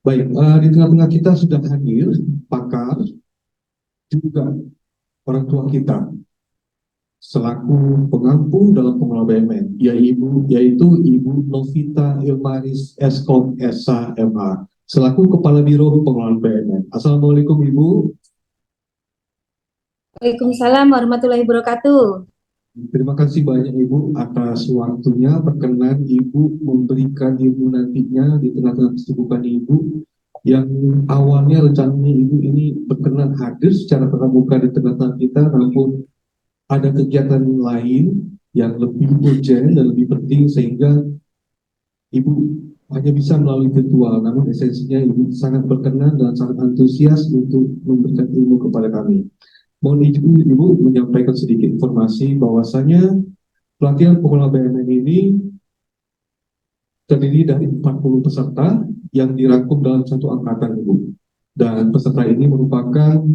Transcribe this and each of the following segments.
Baik, di tengah-tengah kita sudah hadir pakar, juga orang tua kita selaku pengampu dalam pengelola BUMN, yaitu Ibu Novita Ilmaris Eskom SH MA, selaku Kepala Biro Pengelolaan BUMN. Assalamualaikum Ibu. Waalaikumsalam warahmatullahi wabarakatuh. Terima kasih banyak Ibu atas waktunya. Perkenan Ibu memberikan Ibu nantinya di tengah-tengah kesibukan Ibu yang awalnya rencananya Ibu ini berkenan hadir secara tatap muka di tengah-tengah kita, namun ada kegiatan lain yang lebih urgent dan lebih penting sehingga Ibu hanya bisa melalui virtual, namun esensinya Ibu sangat berkenan dan sangat antusias untuk memberikan ilmu kepada kami. Mohon izin Ibu menyampaikan sedikit informasi bahwasanya pelatihan pengelola BUMN ini terdiri dari 40 peserta yang dirangkum dalam satu angkatan Ibu. Dan peserta ini merupakan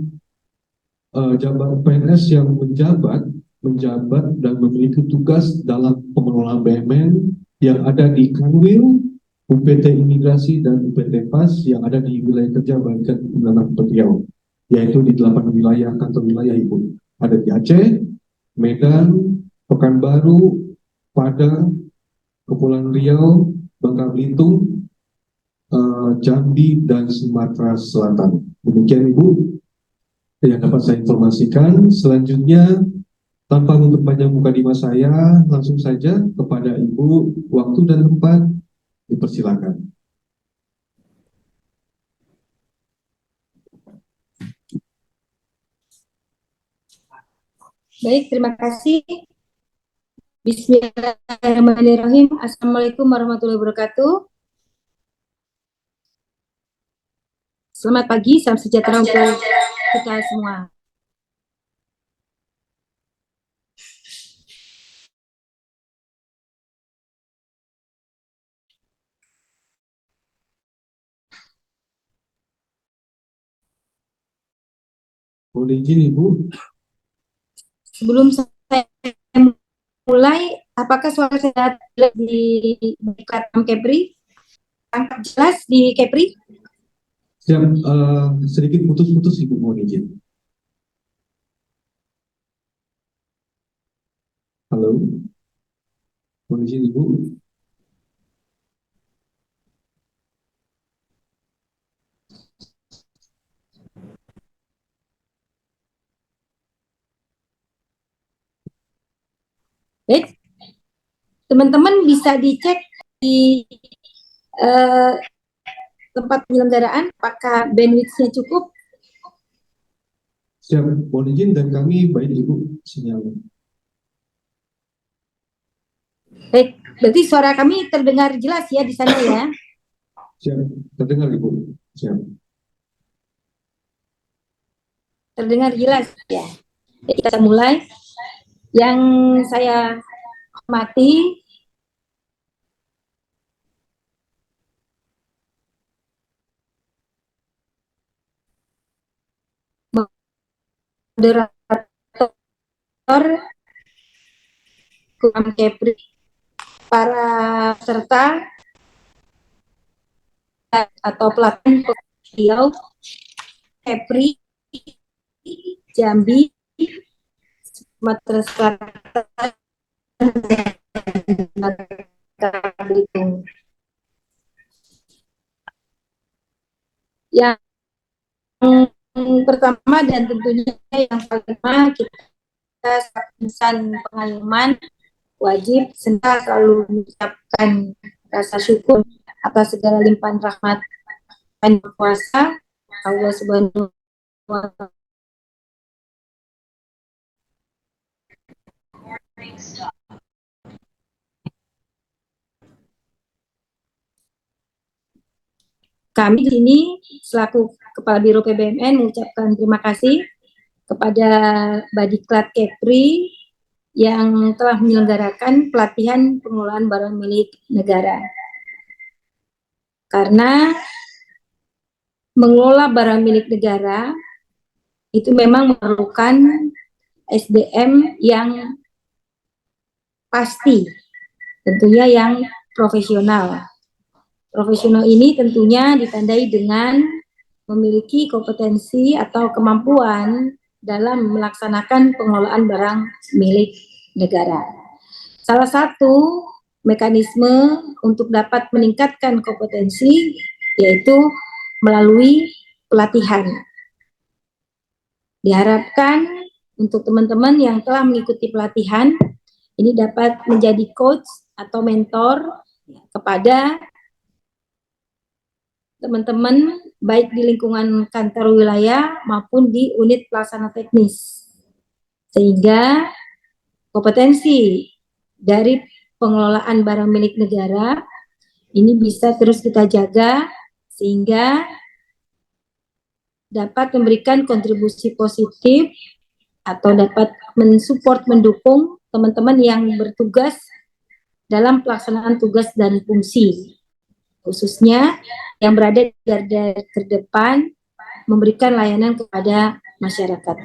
jabat PNS yang menjabat dan memiliki tugas dalam pengelolaan BUMN yang ada di Kanwil, UPT Imigrasi dan UPT PAS yang ada di wilayah kerja Balikan Kepulauan Riau, yaitu di 8 wilayah kantor wilayah Ibu. Ada di Aceh, Medan, Pekanbaru, Padang, Kepulauan Riau, Bangka Belitung, Jambi, dan Sumatera Selatan. Demikian Ibu yang dapat saya informasikan. Selanjutnya, tanpa memperpanjang mukadimah saya, langsung saja kepada Ibu, waktu dan tempat dipersilakan. Baik, terima kasih. Bismillahirrahmanirrahim. Assalamualaikum warahmatullahi wabarakatuh. Selamat pagi, salam sejahtera untuk kita semua. Boleh izin Ibu? Sebelum saya mulai, apakah suara saya di platform Kepri? Tangkap jelas di Kepri? Siap, sedikit putus-putus Ibu, mohon izin. Halo, mohon izin Ibu. Baik, teman-teman bisa dicek di tempat penyelenggaraan, apakah bandwidth-nya cukup? Siap, mohon izin dan kami baik Ibu sinyalnya. Baik, berarti suara kami terdengar jelas ya di sana ya? Siap, terdengar Ibu. Siap. Terdengar jelas ya. Jadi kita mulai. Yang saya hormati moderator Kurang Kepri, para peserta atau pelatihan beliau Kepri, Jambi, Sumatera Selatan, Belitung. Yang pertama dan tentunya yang pertama kita insan pengalaman wajib selalu mengucapkan rasa syukur atas segala limpahan rahmat dan kuasa Allah Subhanahu wa Ta'ala. Kami di sini selaku Kepala Biro PBMN mengucapkan terima kasih kepada Badiklat Kepri yang telah menyelenggarakan pelatihan pengelolaan barang milik negara. Karena mengelola barang milik negara itu memang memerlukan SDM yang pasti, tentunya yang profesional. Profesional ini tentunya ditandai dengan memiliki kompetensi atau kemampuan dalam melaksanakan pengelolaan barang milik negara. Salah satu mekanisme untuk dapat meningkatkan kompetensi yaitu melalui pelatihan. Diharapkan untuk teman-teman yang telah mengikuti pelatihan ini dapat menjadi coach atau mentor kepada teman-teman baik di lingkungan kantor wilayah maupun di unit pelaksana teknis, sehingga kompetensi dari pengelolaan barang milik negara ini bisa terus kita jaga sehingga dapat memberikan kontribusi positif atau dapat mensupport, mendukung teman-teman yang bertugas dalam pelaksanaan tugas dan fungsi, khususnya yang berada di garda terdepan memberikan layanan kepada masyarakat.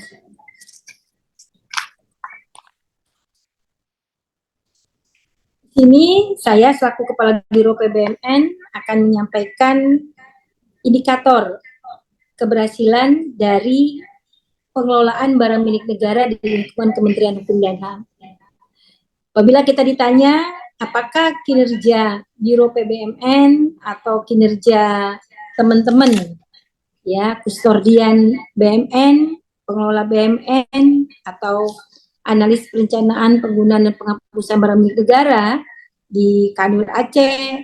Ini saya selaku Kepala Biro PBMN akan menyampaikan indikator keberhasilan dari pengelolaan barang milik negara di lingkungan Kementerian Hukum dan HAM. Apabila kita ditanya apakah kinerja Biro PBMN atau kinerja teman-teman ya kustodian BMN, pengelola BMN atau analis perencanaan penggunaan dan penghapusan barang milik negara di Kanwil Aceh,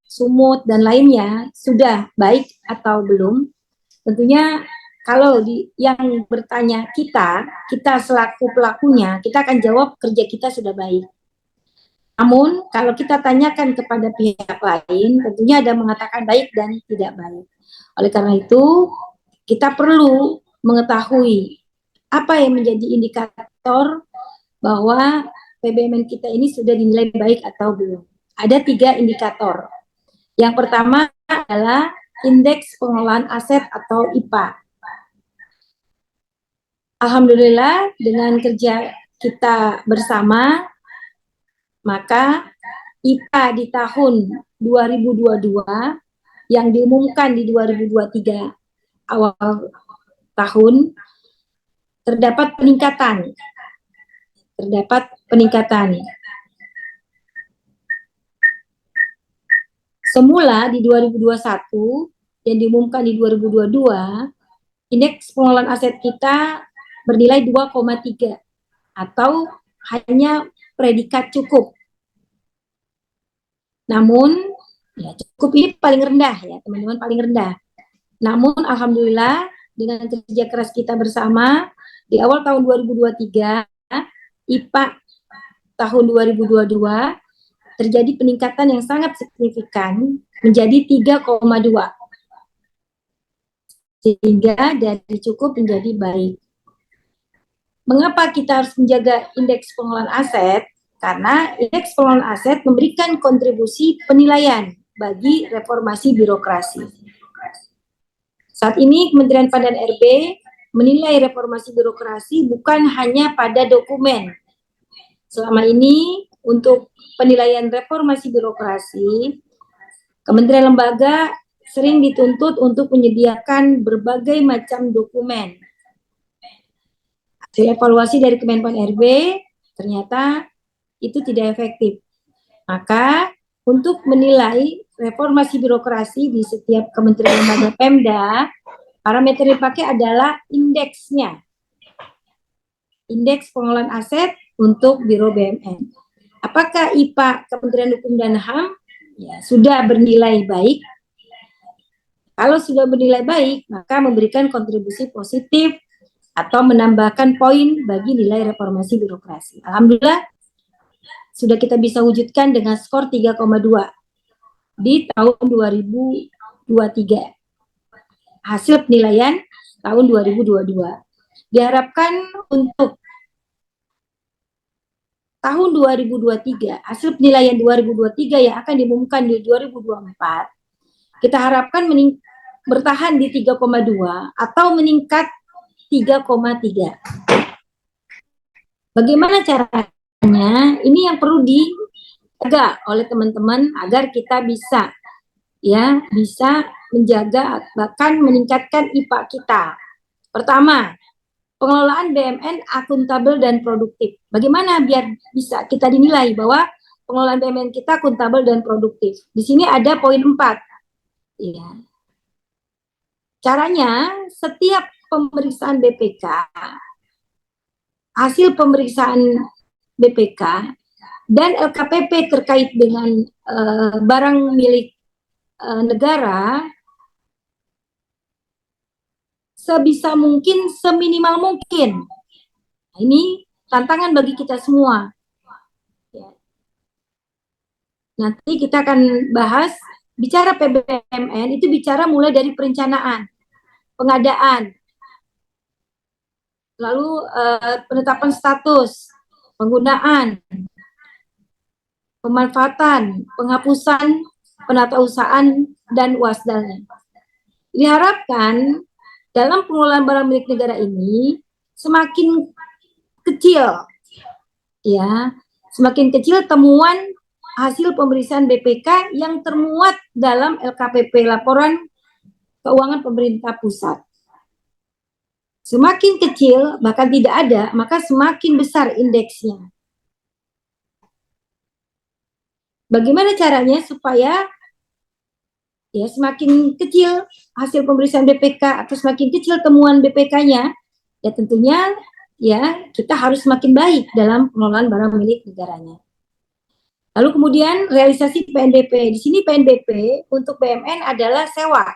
Sumut dan lainnya sudah baik atau belum? Tentunya kalau yang bertanya kita selaku pelakunya, kita akan jawab kerja kita sudah baik. Namun kalau kita tanyakan kepada pihak lain, tentunya ada mengatakan baik dan tidak baik. Oleh karena itu, kita perlu mengetahui apa yang menjadi indikator bahwa PBMN kita ini sudah dinilai baik atau belum. Ada 3 indikator. Yang pertama adalah indeks pengelolaan aset atau IPA. Alhamdulillah dengan kerja kita bersama, maka IPA di tahun 2022 yang diumumkan di 2023 awal tahun terdapat peningkatan. Semula di 2021 yang diumumkan di 2022, indeks pengelolaan aset kita bernilai 2,3 atau hanya predikat cukup. Namun, ya cukup ini paling rendah ya teman-teman, paling rendah. Namun alhamdulillah dengan kerja keras kita bersama di awal tahun 2023 IPA tahun 2022 terjadi peningkatan yang sangat signifikan menjadi 3,2 sehingga dari cukup menjadi baik. Mengapa kita harus menjaga indeks pengelolaan aset? Karena indeks pengelolaan aset memberikan kontribusi penilaian bagi reformasi birokrasi. Saat ini Kementerian PAN dan RB menilai reformasi birokrasi bukan hanya pada dokumen. Selama ini untuk penilaian reformasi birokrasi, kementerian lembaga sering dituntut untuk menyediakan berbagai macam dokumen. Hasil evaluasi dari Kemenpan RB ternyata itu tidak efektif. Maka untuk menilai reformasi birokrasi di setiap kementerian lembaga Pemda, parameter yang dipakai adalah indeksnya. Indeks pengelolaan aset untuk Biro BMN. Apakah IPA Kementerian Hukum dan HAM ya, sudah bernilai baik? Kalau sudah bernilai baik, maka memberikan kontribusi positif atau menambahkan poin bagi nilai reformasi birokrasi. Alhamdulillah, sudah kita bisa wujudkan dengan skor 3,2 di tahun 2023. Hasil penilaian tahun 2022. Diharapkan untuk tahun 2023, hasil penilaian 2023 yang akan diumumkan di 2024, kita harapkan bertahan di 3,2 atau meningkat 3,3. Bagaimana caranya? Ini yang perlu dijaga oleh teman-teman agar kita bisa ya bisa menjaga bahkan meningkatkan IPA kita. Pertama, pengelolaan BUMN akuntabel dan produktif. Bagaimana biar bisa kita dinilai bahwa pengelolaan BUMN kita akuntabel dan produktif? Di sini ada poin 4. Ya. Caranya, setiap pemeriksaan BPK, hasil pemeriksaan BPK dan LKPP terkait dengan barang milik negara sebisa mungkin, seminimal mungkin. Nah, ini tantangan bagi kita semua. Ya. Nanti kita akan bahas, bicara PBMN itu bicara mulai dari perencanaan, pengadaan, lalu penetapan status, penggunaan, pemanfaatan, penghapusan, penatausahaan, dan wasdalnya. Diharapkan dalam pengelolaan barang milik negara ini semakin kecil, ya, semakin kecil temuan hasil pemeriksaan BPK yang termuat dalam LKPP, laporan keuangan pemerintah pusat. Semakin kecil, bahkan tidak ada, maka semakin besar indeksnya. Bagaimana caranya supaya ya semakin kecil hasil pemeriksaan BPK atau semakin kecil temuan BPK-nya, ya tentunya ya kita harus semakin baik dalam pengelolaan barang milik negaranya. Lalu kemudian realisasi PNBP. Di sini PNBP untuk BUMN adalah sewa.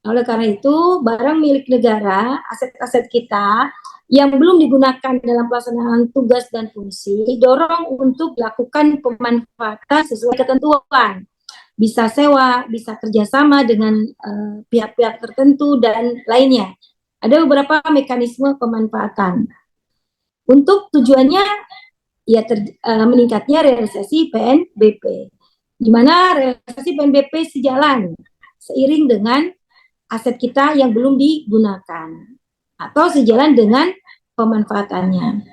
Oleh karena itu, barang milik negara, aset-aset kita yang belum digunakan dalam pelaksanaan tugas dan fungsi, didorong untuk dilakukan pemanfaatan sesuai ketentuan. Bisa sewa, bisa kerjasama dengan pihak-pihak tertentu, dan lainnya. Ada beberapa mekanisme pemanfaatan. Untuk tujuannya, ya meningkatnya realisasi PNBP, di mana realisasi PNBP sejalan seiring dengan aset kita yang belum digunakan atau sejalan dengan pemanfaatannya.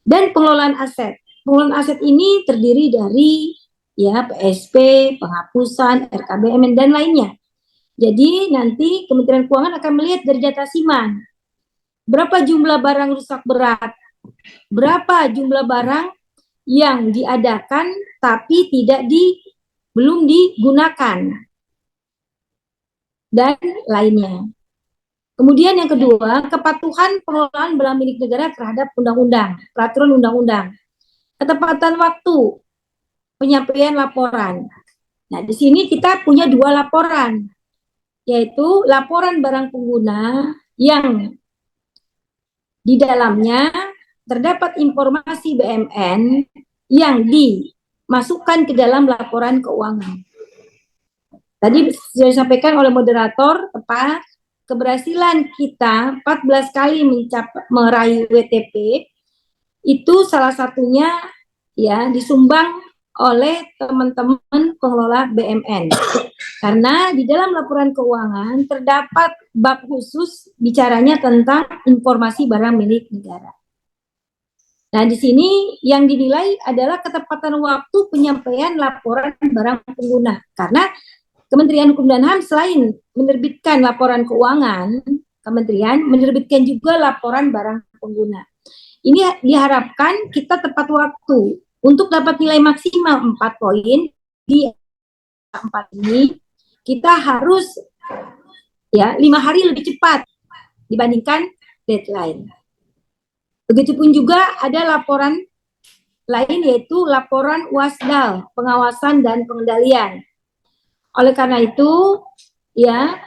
Dan pengelolaan aset. Pengelolaan aset ini terdiri dari ya PSP, penghapusan, RKBMN, dan lainnya. Jadi nanti Kementerian Keuangan akan melihat dari data SIMAN. Berapa jumlah barang rusak berat, berapa jumlah barang yang diadakan tapi belum digunakan, dan lainnya. Kemudian yang kedua, kepatuhan pengelolaan barang milik negara terhadap undang-undang, peraturan undang-undang. Ketepatan waktu penyampaian laporan. Nah, di sini kita punya 2 laporan, yaitu laporan barang pengguna yang di dalamnya terdapat informasi BUMN yang dimasukkan ke dalam laporan keuangan. Tadi sudah disampaikan oleh moderator, tepat, keberhasilan kita 14 kali meraih WTP, itu salah satunya ya disumbang oleh teman-teman pengelola BUMN. Karena di dalam laporan keuangan terdapat bab khusus bicaranya tentang informasi barang milik negara. Nah, di sini yang dinilai adalah ketepatan waktu penyampaian laporan barang pengguna. Karena Kementerian Hukum dan HAM selain menerbitkan laporan keuangan, Kementerian menerbitkan juga laporan barang pengguna. Ini diharapkan kita tepat waktu untuk dapat nilai maksimal 4 poin. Di 4 ini kita harus ya 5 hari lebih cepat dibandingkan deadline. Begitupun juga ada laporan lain, yaitu laporan wasdal, pengawasan dan pengendalian. Oleh karena itu, ya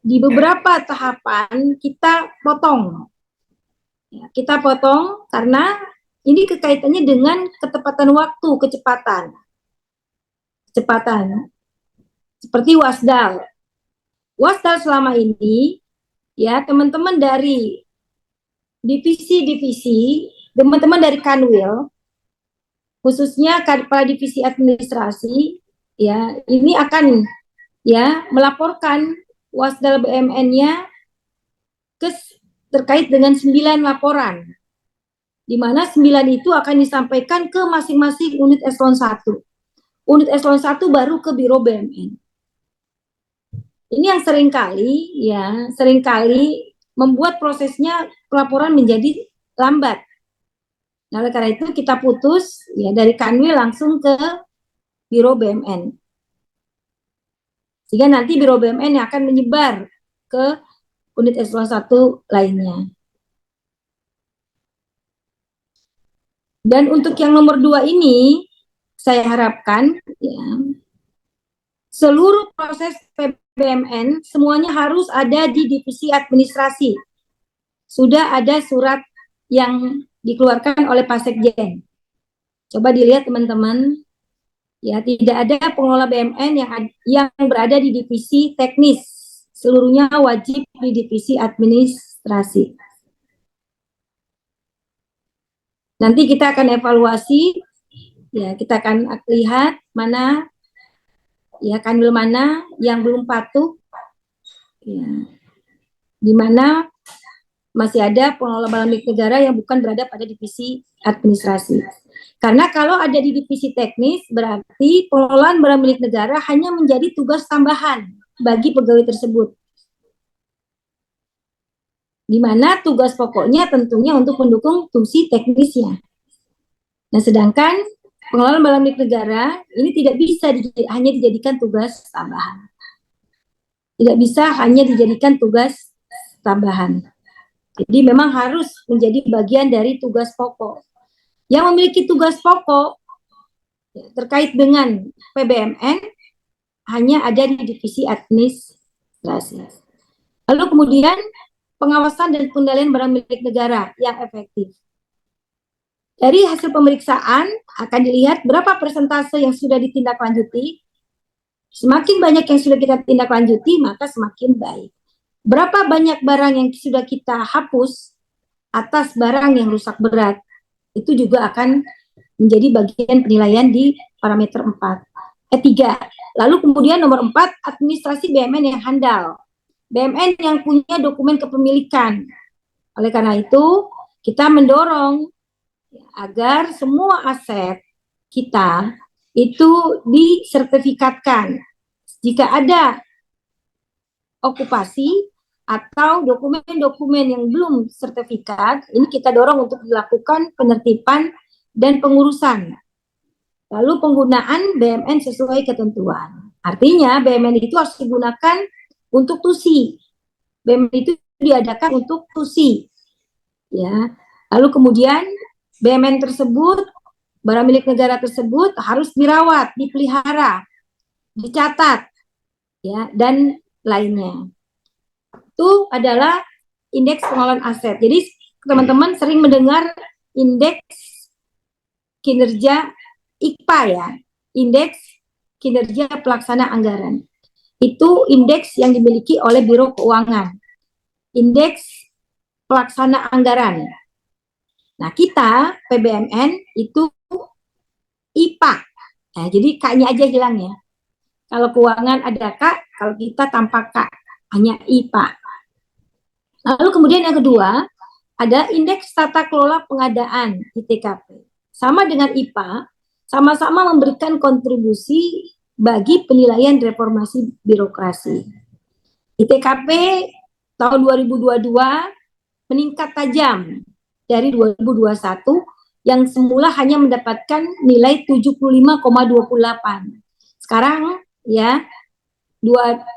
di beberapa tahapan kita potong. Ya, kita potong karena ini kekaitannya dengan ketepatan waktu, kecepatan. Seperti wasdal. Wasdal selama ini, ya teman-teman dari divisi-divisi, teman-teman dari Kanwil, khususnya kepala divisi administrasi, ya ini akan ya melaporkan wasdal BUMN-nya terkait dengan 9 laporan, di mana 9 itu akan disampaikan ke masing-masing unit eselon 1. Unit eselon 1 baru ke Biro BUMN. Ini yang seringkali membuat prosesnya pelaporan menjadi lambat. Nah, oleh karena itu kita putus ya dari Kanwil langsung ke Biro BMN. Sehingga nanti Biro BMN yang akan menyebar ke unit eselon 1 lainnya. Dan untuk yang nomor 2 ini, saya harapkan ya, seluruh proses PBMN semuanya harus ada di divisi administrasi. Sudah ada surat yang dikeluarkan oleh Pak Sekjen. Coba dilihat teman-teman, ya tidak ada pengelola BMN yang berada di divisi teknis. Seluruhnya wajib di divisi administrasi. Nanti kita akan evaluasi, ya kita akan lihat mana, ya Kanwil mana yang belum patuh, ya, di mana masih ada pengelola barang milik negara yang bukan berada pada divisi administrasi. Karena kalau ada di divisi teknis, berarti pengelolaan barang milik negara hanya menjadi tugas tambahan bagi pegawai tersebut. Di mana tugas pokoknya tentunya untuk mendukung fungsi teknisnya. Nah, sedangkan pengelolaan barang milik negara ini tidak bisa hanya dijadikan tugas tambahan. Tidak bisa hanya dijadikan tugas tambahan. Jadi memang harus menjadi bagian dari tugas pokok. Yang memiliki tugas pokok terkait dengan PBMN hanya ada di divisi administrasi. Lalu kemudian pengawasan dan pengendalian barang milik negara yang efektif. Dari hasil pemeriksaan akan dilihat berapa persentase yang sudah ditindaklanjuti. Semakin banyak yang sudah kita tindaklanjuti, maka semakin baik. Berapa banyak barang yang sudah kita hapus atas barang yang rusak berat, itu juga akan menjadi bagian penilaian di parameter 3. Lalu kemudian nomor 4, administrasi BMN yang handal. BMN yang punya dokumen kepemilikan. Oleh karena itu, kita mendorong agar semua aset kita itu disertifikatkan. Jika ada okupasi atau dokumen-dokumen yang belum sertifikat, ini kita dorong untuk dilakukan penertiban dan pengurusan. Lalu penggunaan BMN sesuai ketentuan. Artinya BMN itu harus digunakan untuk TUSI. BMN itu diadakan untuk TUSI. Ya. Lalu kemudian BMN tersebut, barang milik negara tersebut harus dirawat, dipelihara, dicatat, ya, dan lainnya. Itu adalah indeks pengelolaan aset. Jadi teman-teman sering mendengar indeks kinerja IKPA ya, indeks kinerja pelaksana anggaran. Itu indeks yang dimiliki oleh Biro Keuangan. Indeks pelaksana anggaran. Nah, kita PBMN itu IPA. Nah, jadi K-nya aja hilang ya. Kalau keuangan ada K, kalau kita tanpa K, hanya IPA. Lalu kemudian yang kedua, ada indeks tata kelola pengadaan ITKP. Sama dengan IPA, sama-sama memberikan kontribusi bagi penilaian reformasi birokrasi. ITKP tahun 2022 meningkat tajam dari 2021 yang semula hanya mendapatkan nilai 75,28. Sekarang ya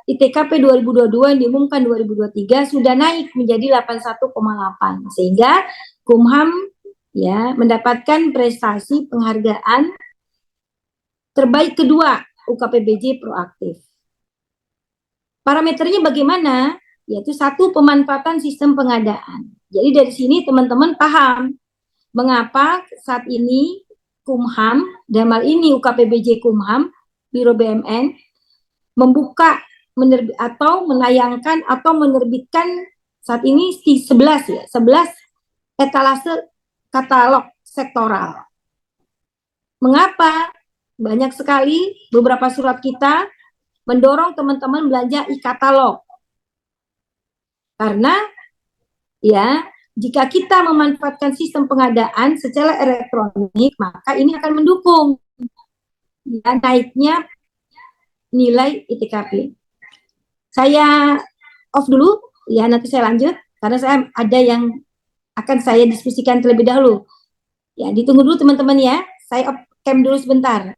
ITKP 2022 yang diumumkan 2023 sudah naik menjadi 81,8 sehingga Kumham ya mendapatkan prestasi penghargaan terbaik kedua UKPBJ proaktif. Parameternya bagaimana? Yaitu 1, pemanfaatan sistem pengadaan. Jadi dari sini teman-teman paham mengapa saat ini Kumham, dalam hal ini UKPBJ Kumham, Biro BMN, membuka atau menayangkan atau menerbitkan saat ini 11 etalase katalog sektoral. Mengapa? Banyak sekali beberapa surat kita mendorong teman-teman belanja e-katalog. Karena ya, jika kita memanfaatkan sistem pengadaan secara elektronik, maka ini akan mendukung ya, naiknya nilai ITKP. Saya off dulu, ya nanti saya lanjut, karena saya ada yang akan saya diskusikan terlebih dahulu. Ya, ditunggu dulu teman-teman ya, saya off cam dulu sebentar.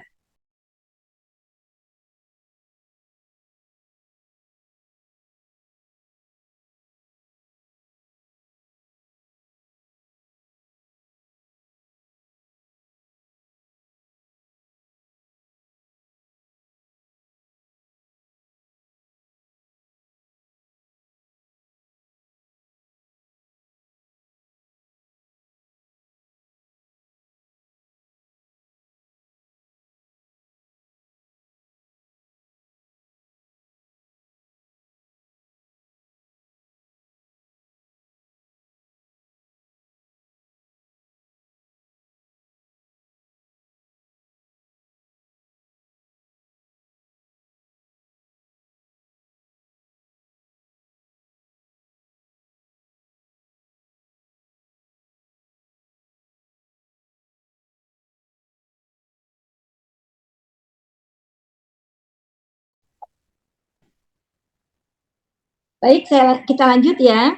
Baik, kita lanjut ya.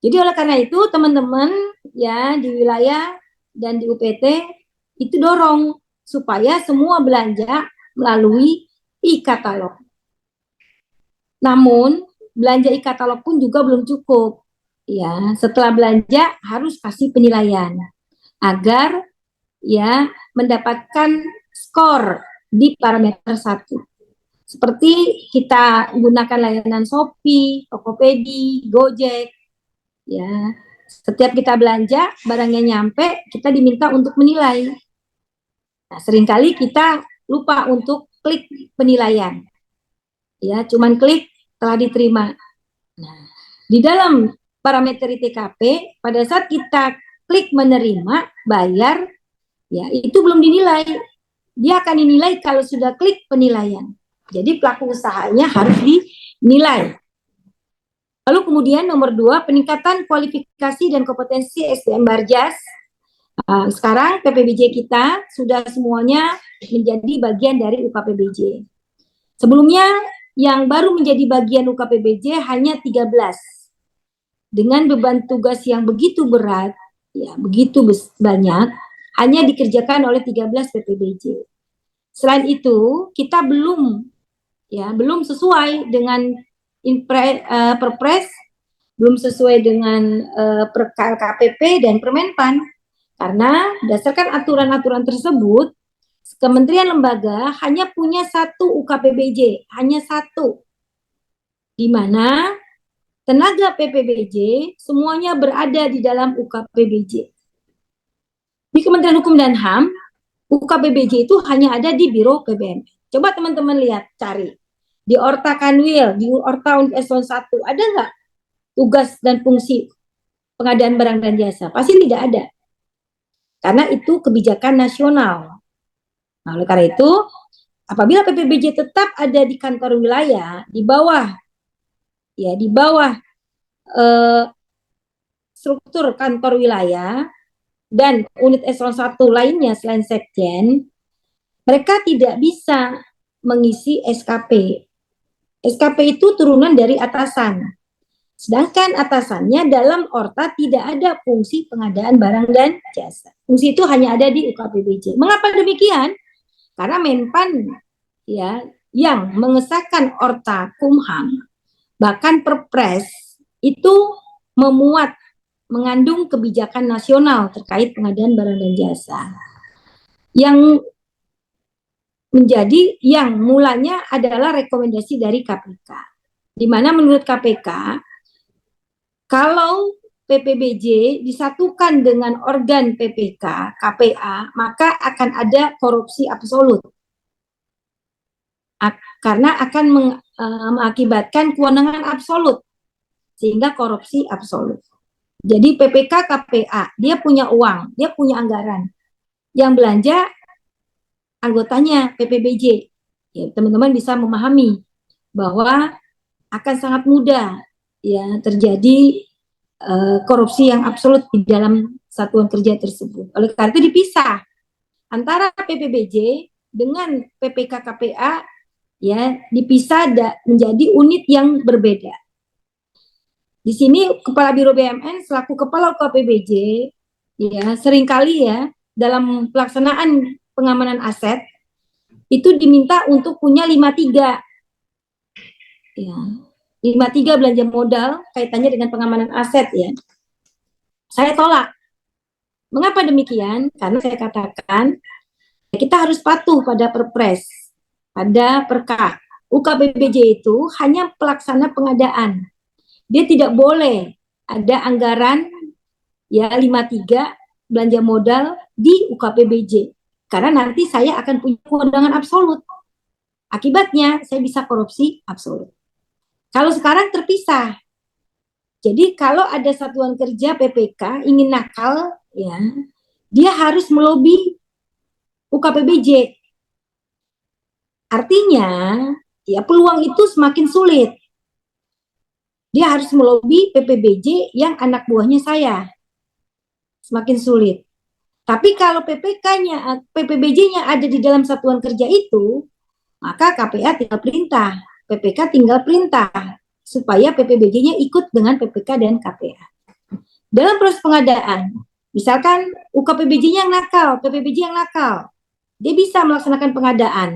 Jadi oleh karena itu teman-teman ya di wilayah dan di UPT itu dorong supaya semua belanja melalui e-katalog. Namun belanja e-katalog pun juga belum cukup. Ya, setelah belanja harus kasih penilaian agar ya mendapatkan skor di parameter 1. Seperti kita gunakan layanan Shopee, Tokopedia, Gojek, ya. Setiap kita belanja, barangnya nyampe, kita diminta untuk menilai. Nah, seringkali kita lupa untuk klik penilaian. Ya, cuman klik telah diterima. Nah, di dalam parameter TKP, pada saat kita klik menerima, bayar, ya itu belum dinilai. Dia akan dinilai kalau sudah klik penilaian. Jadi pelaku usahanya harus dinilai. Lalu kemudian nomor 2, peningkatan kualifikasi dan kompetensi SDM Barjas. Sekarang PPBJ kita sudah semuanya menjadi bagian dari UKPBJ. Sebelumnya yang baru menjadi bagian UKPBJ hanya 13. Dengan beban tugas yang begitu berat, ya begitu banyak, hanya dikerjakan oleh 13 PPBJ. Selain itu, kita belum sesuai dengan Perpres, belum sesuai dengan KPP dan Permenpan, karena berdasarkan aturan-aturan tersebut, kementerian lembaga hanya punya satu UKPBJ, hanya satu, di mana tenaga PPBJ semuanya berada di dalam UKPBJ. Di Kementerian Hukum dan HAM, UKPBJ itu hanya ada di Biro PBM. Coba teman-teman lihat, cari. Di Orta Kanwil, di Orta Eselon 1, ada nggak tugas dan fungsi pengadaan barang dan jasa? Pasti tidak ada. Karena itu kebijakan nasional. Nah, oleh karena itu, apabila PPBJ tetap ada di kantor wilayah, di bawah struktur kantor wilayah dan unit eselon 1 lainnya selain Sekjen, mereka tidak bisa mengisi SKP. SKP itu turunan dari atasan. Sedangkan atasannya dalam Orta tidak ada fungsi pengadaan barang dan jasa. Fungsi itu hanya ada di UKPBJ. Mengapa demikian? Karena Menpan ya yang mengesahkan Orta Kumham, bahkan Perpres itu mengandung kebijakan nasional terkait pengadaan barang dan jasa. Yang menjadi yang mulanya adalah rekomendasi dari KPK. Di mana menurut KPK, kalau PPBJ disatukan dengan organ PPK, KPA, maka akan ada korupsi absolut. Karena akan mengakibatkan kewenangan absolut, sehingga korupsi absolut. Jadi PPK, KPA, dia punya uang, dia punya anggaran. Yang belanja anggotanya PPBJ. Ya, teman-teman bisa memahami bahwa akan sangat mudah ya terjadi korupsi yang absolut di dalam satuan kerja tersebut. Oleh karena itu dipisah antara PPBJ dengan PPK KPA ya dipisah menjadi unit yang berbeda. Di sini Kepala Biro BUMN selaku Kepala UKPBJ ya seringkali ya dalam pelaksanaan pengamanan aset itu diminta untuk punya 53 ya. 53 belanja modal kaitannya dengan pengamanan aset ya. Saya tolak. Mengapa demikian? Karena saya katakan kita harus patuh pada Perpres, pada Perka. UKPBJ itu hanya pelaksana pengadaan. Dia tidak boleh ada anggaran ya 53 belanja modal di UKPBJ. Karena nanti saya akan punya kewenangan absolut. Akibatnya saya bisa korupsi absolut. Kalau sekarang terpisah. Jadi kalau ada satuan kerja PPK ingin nakal ya, dia harus melobi UKPBJ. Artinya ya peluang itu semakin sulit. Dia harus melobi PPBJ yang anak buahnya saya. Semakin sulit. Tapi kalau PPK-nya, PPBJ-nya ada di dalam satuan kerja itu, maka KPA tinggal perintah, PPK tinggal perintah, supaya PPBJ-nya ikut dengan PPK dan KPA. Dalam proses pengadaan, misalkan UKPBJ-nya yang nakal, PPBJ yang nakal, dia bisa melaksanakan pengadaan,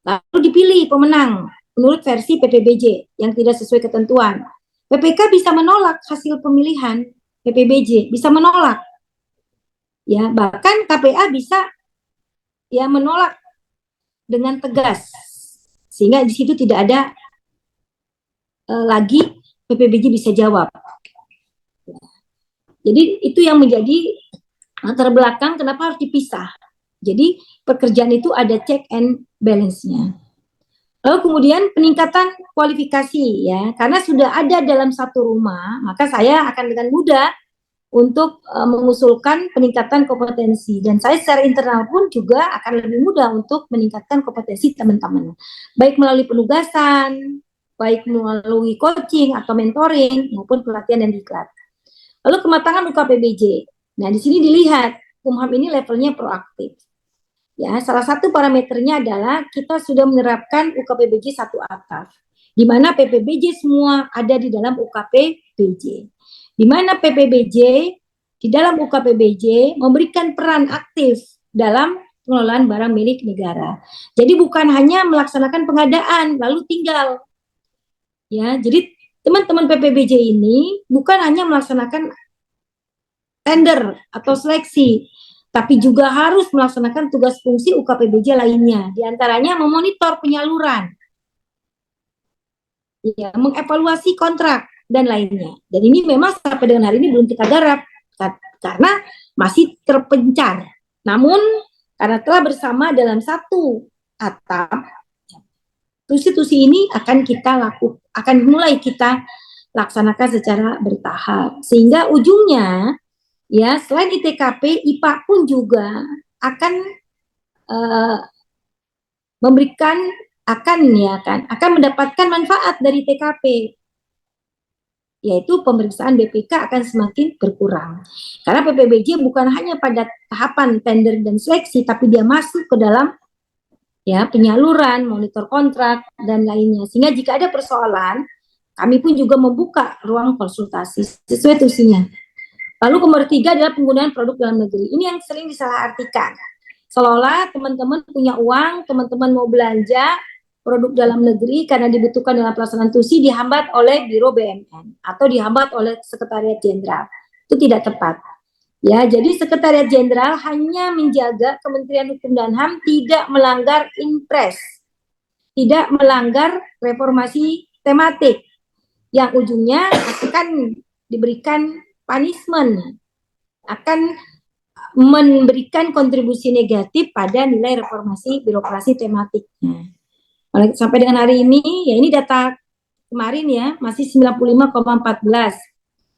lalu dipilih pemenang menurut versi PPBJ yang tidak sesuai ketentuan. PPK bisa menolak hasil pemilihan PPBJ, bisa menolak. Ya, bahkan KPA bisa ya menolak dengan tegas sehingga di situ tidak ada lagi PPBJ bisa jawab. Jadi itu yang menjadi latar belakang kenapa harus dipisah. Jadi pekerjaan itu ada check and balance-nya. Lalu kemudian peningkatan kualifikasi ya, karena sudah ada dalam satu rumah, maka saya akan dengan mudah untuk mengusulkan peningkatan kompetensi, dan saya secara internal pun juga akan lebih mudah untuk meningkatkan kompetensi teman-teman, baik melalui penugasan, baik melalui coaching atau mentoring maupun pelatihan dan diklat. Lalu kematangan UKPBJ. Nah, di sini dilihat Kumham ini levelnya proaktif. Ya, salah satu parameternya adalah kita sudah menerapkan UKPBJ satu atap, di mana PPBJ semua ada di dalam UKPBJ. Di mana PPBJ di dalam UKPBJ memberikan peran aktif dalam pengelolaan barang milik negara. Jadi bukan hanya melaksanakan pengadaan lalu tinggal. Ya, jadi teman-teman PPBJ ini bukan hanya melaksanakan tender atau seleksi, tapi juga harus melaksanakan tugas fungsi UKPBJ lainnya, diantaranya memonitor penyaluran, ya, mengevaluasi kontrak, dan lainnya. Dan ini memang sampai dengan hari ini belum kita garap, karena masih terpencar. Namun, karena telah bersama dalam satu atap, institusi ini akan mulai kita laksanakan secara bertahap. Sehingga ujungnya, ya selain ITKP, IPA pun juga akan akan mendapatkan manfaat dari TKP, yaitu pemeriksaan BPK akan semakin berkurang. Karena PPBJ bukan hanya pada tahapan tender dan seleksi, tapi dia masuk ke dalam ya penyaluran, monitor kontrak, dan lainnya. Sehingga jika ada persoalan, kami pun juga membuka ruang konsultasi sesuai tusinya. Lalu nomor 3 adalah penggunaan produk dalam negeri. Ini yang sering disalahartikan. Seolah-olah teman-teman punya uang, teman-teman mau belanja produk dalam negeri karena dibutuhkan dalam pelaksanaan tusi dihambat oleh Biro BUMN atau dihambat oleh Sekretariat Jenderal. Itu tidak tepat. Ya, jadi Sekretariat Jenderal hanya menjaga Kementerian Hukum dan HAM tidak melanggar impres, tidak melanggar reformasi tematik, yang ujungnya akan diberikan punishment, akan memberikan kontribusi negatif pada nilai reformasi birokrasi tematiknya. Sampai dengan hari ini, ya ini data kemarin ya, masih 95,14.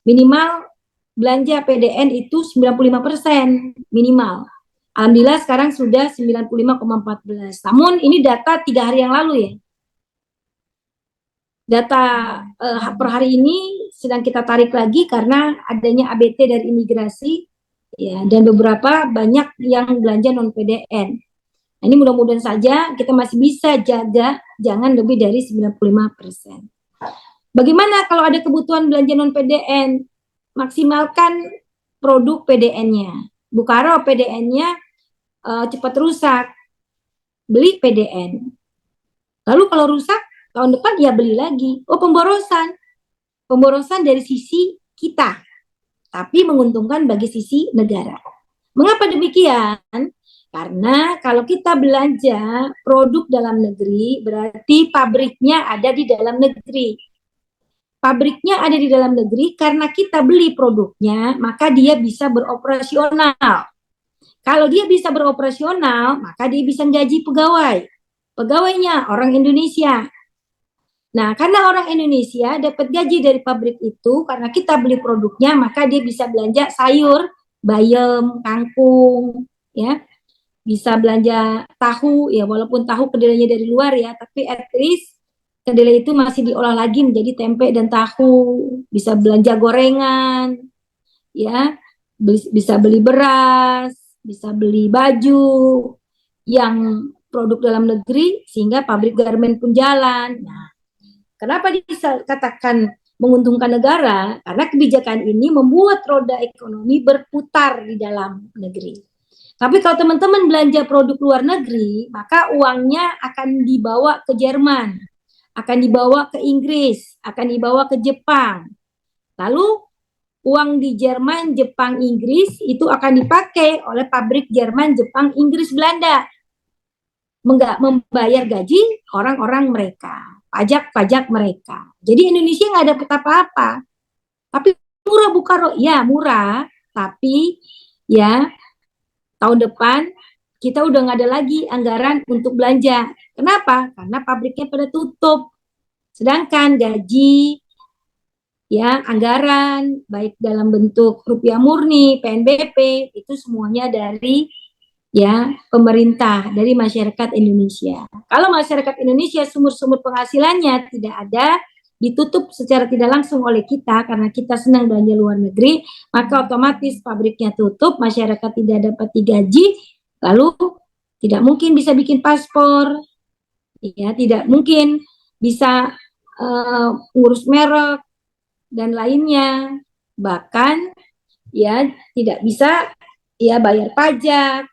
Minimal belanja PDN itu 95% minimal. Alhamdulillah sekarang sudah 95,14. Namun ini data 3 hari yang lalu ya. Data per hari ini sedang kita tarik lagi karena adanya ABT dari imigrasi ya, dan beberapa banyak yang belanja non PDN. Nah, ini mudah-mudahan saja kita masih bisa jaga jangan lebih dari 95%. Bagaimana kalau ada kebutuhan belanja non-PDN? Maksimalkan produk PDN-nya. Bukaro PDN-nya cepat rusak, beli PDN. Lalu kalau rusak, tahun depan ya beli lagi. Oh, pemborosan. Pemborosan dari sisi kita, tapi menguntungkan bagi sisi negara. Mengapa demikian? Karena kalau kita belanja produk dalam negeri, berarti pabriknya ada di dalam negeri. Pabriknya ada di dalam negeri, karena kita beli produknya, maka dia bisa beroperasional. Kalau dia bisa beroperasional, maka dia bisa gaji pegawai. Pegawainya orang Indonesia. Nah, karena orang Indonesia dapat gaji dari pabrik itu, karena kita beli produknya, maka dia bisa belanja sayur, bayam, kangkung, ya. Bisa belanja tahu, ya walaupun tahu kedelainya dari luar ya, tapi at least kedelai itu masih diolah lagi menjadi tempe dan tahu. Bisa belanja gorengan, ya, bisa beli beras, bisa beli baju yang produk dalam negeri, sehingga pabrik garmen pun jalan. Nah, kenapa dikatakan menguntungkan negara? Karena kebijakan ini membuat roda ekonomi berputar di dalam negeri. Tapi kalau teman-teman belanja produk luar negeri, maka uangnya akan dibawa ke Jerman, akan dibawa ke Inggris, akan dibawa ke Jepang. Lalu uang di Jerman, Jepang, Inggris itu akan dipakai oleh pabrik Jerman, Jepang, Inggris, Belanda. Membayar gaji orang-orang mereka, pajak-pajak mereka. Jadi Indonesia nggak dapat apa-apa. Tapi murah Bukaro, ya murah. Tapi ya tahun depan kita udah nggak ada lagi anggaran untuk belanja. Kenapa? Karena pabriknya pada tutup. Sedangkan gaji, ya anggaran baik dalam bentuk rupiah murni, PNBP itu semuanya dari ya pemerintah, dari masyarakat Indonesia. Kalau masyarakat Indonesia sumber-sumber penghasilannya tidak ada, ditutup secara tidak langsung oleh kita karena kita senang belanja luar negeri, maka otomatis pabriknya tutup, masyarakat tidak dapat digaji, lalu tidak mungkin bisa bikin paspor, ya tidak mungkin bisa ngurus merek dan lainnya, bahkan ya tidak bisa ya bayar pajak,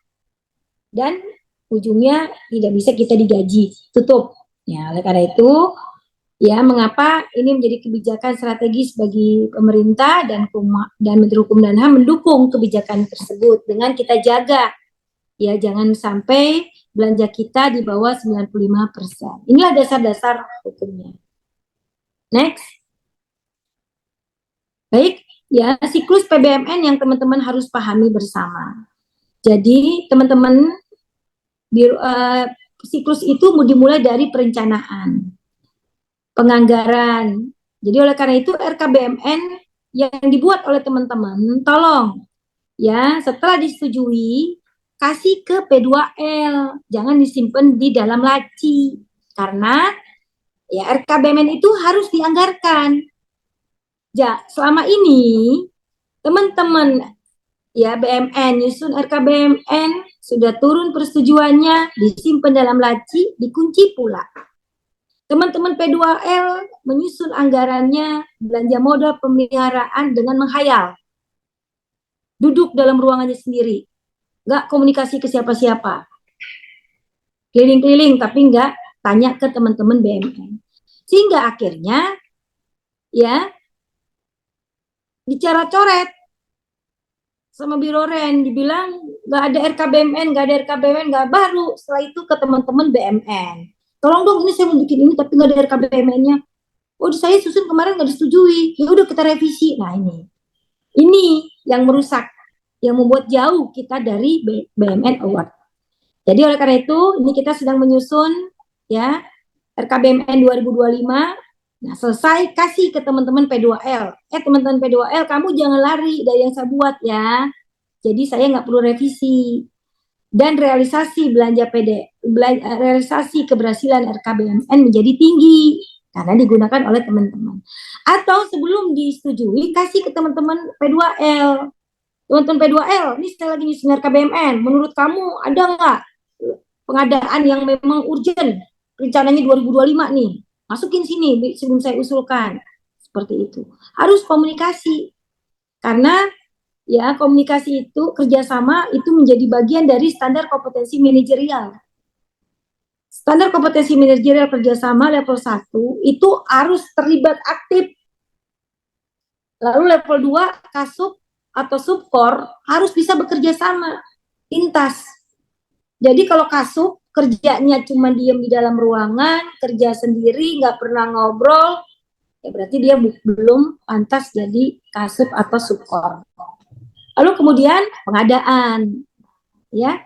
dan ujungnya tidak bisa kita digaji, tutup. Ya, oleh karena itu, ya mengapa ini menjadi kebijakan strategis bagi pemerintah dan Menteri Hukum dan HAM mendukung kebijakan tersebut dengan kita jaga, ya jangan sampai belanja kita di bawah 95%. Inilah dasar-dasar hukumnya. Next. Baik, ya siklus PBMN yang teman-teman harus pahami bersama. Jadi teman-teman siklus itu dimulai dari perencanaan, penganggaran. Jadi oleh karena itu RKBMN yang dibuat oleh teman-teman, tolong ya setelah disetujui kasih ke P2L, jangan disimpan di dalam laci karena ya RKBMN itu harus dianggarkan. Ya selama ini teman-teman ya BMN nyusun RKBMN sudah turun persetujuannya, disimpan dalam laci, dikunci pula. Teman-teman P2L menyusun anggarannya, belanja modal pemeliharaan dengan menghayal. Duduk dalam ruangannya sendiri, nggak komunikasi ke siapa-siapa. Keliling-keliling tapi nggak tanya ke teman-teman BMN. Sehingga akhirnya ya bicara coret sama Biro Ren, dibilang nggak ada RKBMN, nggak baru. Setelah itu ke teman-teman BMN, tolong dong ini saya mau bikin ini tapi nggak ada RKBMN-nya. Oh saya susun kemarin nggak disetujui, ya udah kita revisi. Nah ini yang merusak, yang membuat jauh kita dari BMN Award. Jadi oleh karena itu ini kita sedang menyusun ya RKBMN 2025. Nah, selesai kasih ke teman-teman P2L. Teman-teman P2L, kamu jangan lari dari yang saya buat ya. Jadi saya nggak perlu revisi. Dan realisasi realisasi keberhasilan RKBMN menjadi tinggi karena digunakan oleh teman-teman. Atau sebelum disetujui, kasih ke teman-teman P2L. Teman-teman P2L, ini saya lagi nyusun RKBMN. Menurut kamu ada nggak pengadaan yang memang urgent, rencananya 2025 nih, masukin sini sebelum saya usulkan. Seperti itu. Harus komunikasi. Karena ya komunikasi itu, kerjasama itu menjadi bagian dari standar kompetensi manajerial. Standar kompetensi manajerial kerjasama level 1 itu harus terlibat aktif. Lalu level 2, kasub atau subkor harus bisa bekerja sama, lintas. Jadi kalau kasub kerjanya cuma diem di dalam ruangan, kerja sendiri, nggak pernah ngobrol, ya berarti dia belum pantas jadi kasub atau subkor. Lalu kemudian pengadaan, ya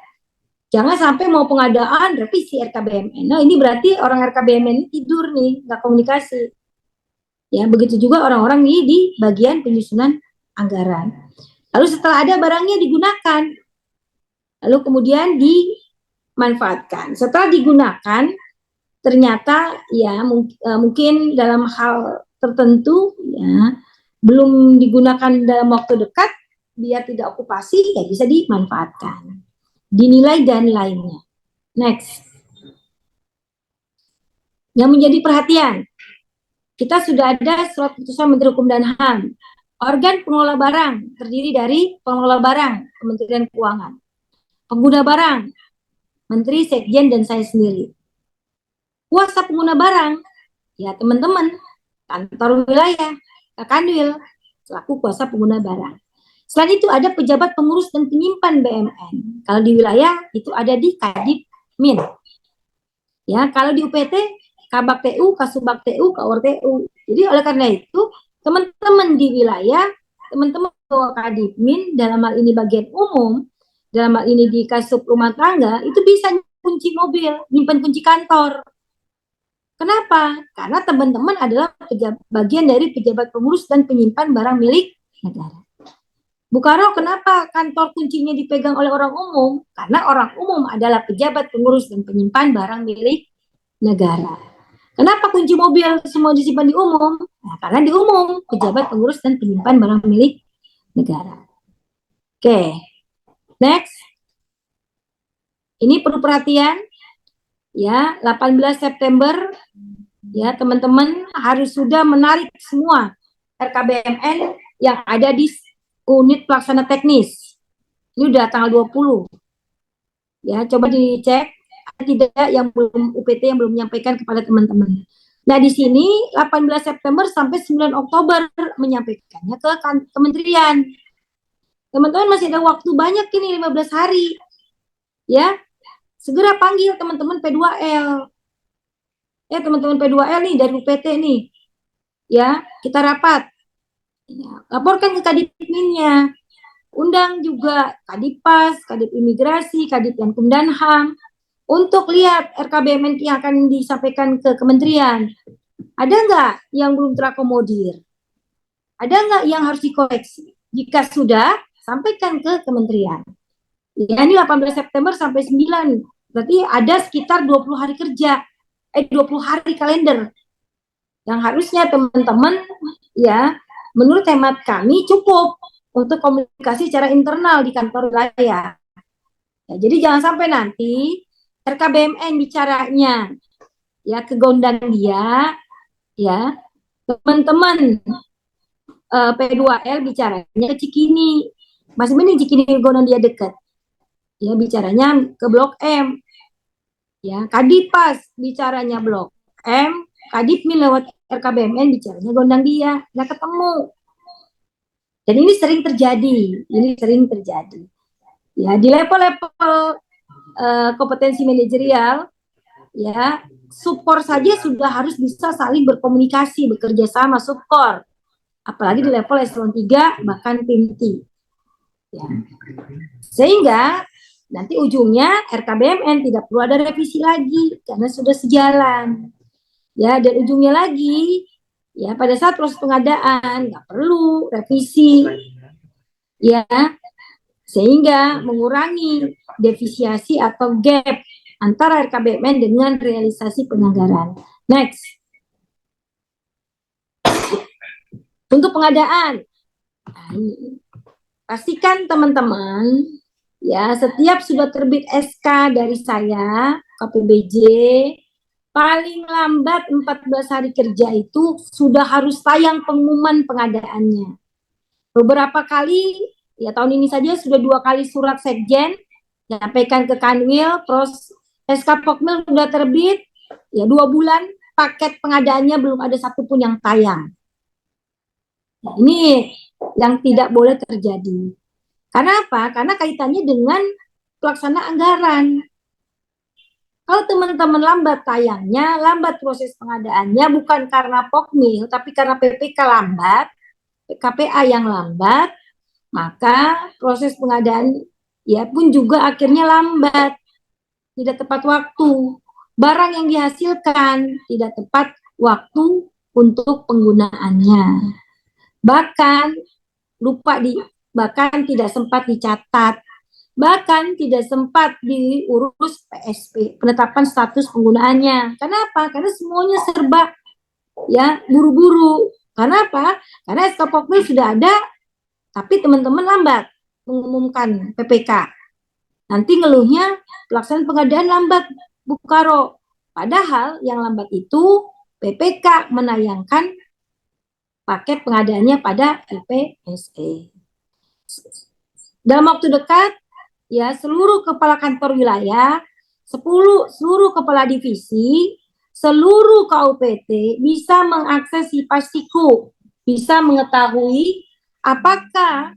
jangan sampai mau pengadaan revisi RKBMN. Nah ini berarti orang RKBMN ini tidur nih, nggak komunikasi. Ya begitu juga orang-orang nih di bagian penyusunan anggaran. Lalu setelah ada barangnya digunakan, lalu kemudian dimanfaatkan. Setelah digunakan, ternyata ya mungkin dalam hal tertentu ya belum digunakan dalam waktu dekat, biar tidak okupasi, ya bisa dimanfaatkan, dinilai dan lainnya. Next. Yang menjadi perhatian, kita sudah ada surat keputusan Menteri Hukum dan HAM. Organ pengelola barang terdiri dari pengelola barang Kementerian Keuangan, pengguna barang Menteri, Sekjen, dan saya sendiri. Kuasa pengguna barang, ya teman-teman, kantor wilayah, Kakanwil, selaku kuasa pengguna barang. Selain itu ada pejabat pengurus dan penyimpan BMN. Kalau di wilayah itu ada di Kadipmin. Ya, kalau di UPT Kabak TU, Kasubag TU, Kaor TU. Jadi oleh karena itu teman-teman di wilayah, teman-teman Kadipmin dalam hal ini bagian umum, dalam hal ini di Kasub rumah tangga itu bisa kunci mobil, nyimpan kunci kantor. Kenapa? Karena teman-teman adalah bagian dari pejabat pengurus dan penyimpan barang milik negara. Bu Karo, kenapa kantor kuncinya dipegang oleh orang umum? Karena orang umum adalah pejabat pengurus dan penyimpan barang milik negara. Kenapa kunci mobil semua disimpan di umum? Nah, karena di umum pejabat pengurus dan penyimpan barang milik negara. Oke, next. Ini perlu perhatian. Ya, 18 September ya teman-teman harus sudah menarik semua RKBMN yang ada di unit pelaksana teknis. Ini udah tanggal 20. Ya, coba dicek tidak yang belum UPT yang belum menyampaikan kepada teman-teman. Nah, di sini 18 September sampai 9 Oktober menyampaikannya ke kementerian. Teman-teman masih ada waktu banyak ini 15 hari. Ya, segera panggil teman-teman P2L. Ya, teman-teman P2L nih dari UPT nih. Ya, kita rapat. Ya, laporkan ke Kadipminnya. Undang juga Kadipas, Kadip Imigrasi, Kadip Yankum dan HAM untuk lihat RKBMN yang akan disampaikan ke kementerian. Ada nggak yang belum terakomodir? Ada nggak yang harus dikoreksi? Jika sudah, sampaikan ke kementerian. Ya, ini 18 September sampai 9. Berarti ada sekitar 20 hari kerja. 20 hari kalender. Yang harusnya teman-teman ya, menurut hemat kami cukup untuk komunikasi secara internal di kantor wilayah. Ya, jadi jangan sampai nanti RKBMN bicaranya ya ke Gondang dia, ya teman-teman P2L bicaranya Cikini, masih mending Cikini Gondang dia dekat. Ya bicaranya ke Blok M. Ya, Kadipas bicaranya Blok M, Kadipmin lewat RKBMN bicaranya Gondang dia, nggak ketemu. Dan ini sering terjadi. Ya, di level-level kompetensi manajerial, ya, subkor saja sudah harus bisa saling berkomunikasi, bekerja sama subkor. Apalagi di level eselon 3, bahkan PIMTI. Ya. Sehingga nanti ujungnya RKBMN tidak perlu ada revisi lagi, karena sudah sejalan. Ya, dan ujungnya lagi, ya pada saat proses pengadaan, nggak perlu revisi. Ya, sehingga mengurangi defisiasi atau gap antara RKBMN dengan realisasi penganggaran. Next. Untuk pengadaan, nah, pastikan teman-teman Ya, setiap sudah terbit SK dari saya, KPBJ, paling lambat 14 hari kerja itu sudah harus tayang pengumuman pengadaannya. Beberapa kali, ya tahun ini saja sudah 2 kali surat Sekjen, nyampaikan ke Kanwil, terus SK Pokmil sudah terbit, ya 2 bulan paket pengadaannya belum ada satupun yang tayang. Nah, ini yang tidak boleh terjadi. Karena apa? Karena kaitannya dengan pelaksana anggaran. Kalau teman-teman lambat tayangnya, lambat proses pengadaannya, bukan karena Pokmil, tapi karena PPK lambat, KPA yang lambat, maka proses pengadaan ya pun juga akhirnya lambat, tidak tepat waktu. Barang yang dihasilkan tidak tepat waktu untuk penggunaannya. Bahkan lupa bahkan tidak sempat dicatat, bahkan tidak sempat diurus PSP, penetapan status penggunaannya. Kenapa? Karena semuanya serba ya buru-buru. Karena apa? Karena SK Pokmil sudah ada, tapi teman-teman lambat mengumumkan PPK. Nanti ngeluhnya pelaksanaan pengadaan lambat, Bu Karo. Padahal yang lambat itu PPK menayangkan paket pengadaannya pada LPSE. Dalam waktu dekat, ya seluruh kepala kantor wilayah, seluruh kepala divisi, seluruh KUPT bisa mengakses Sipastiku, bisa mengetahui apakah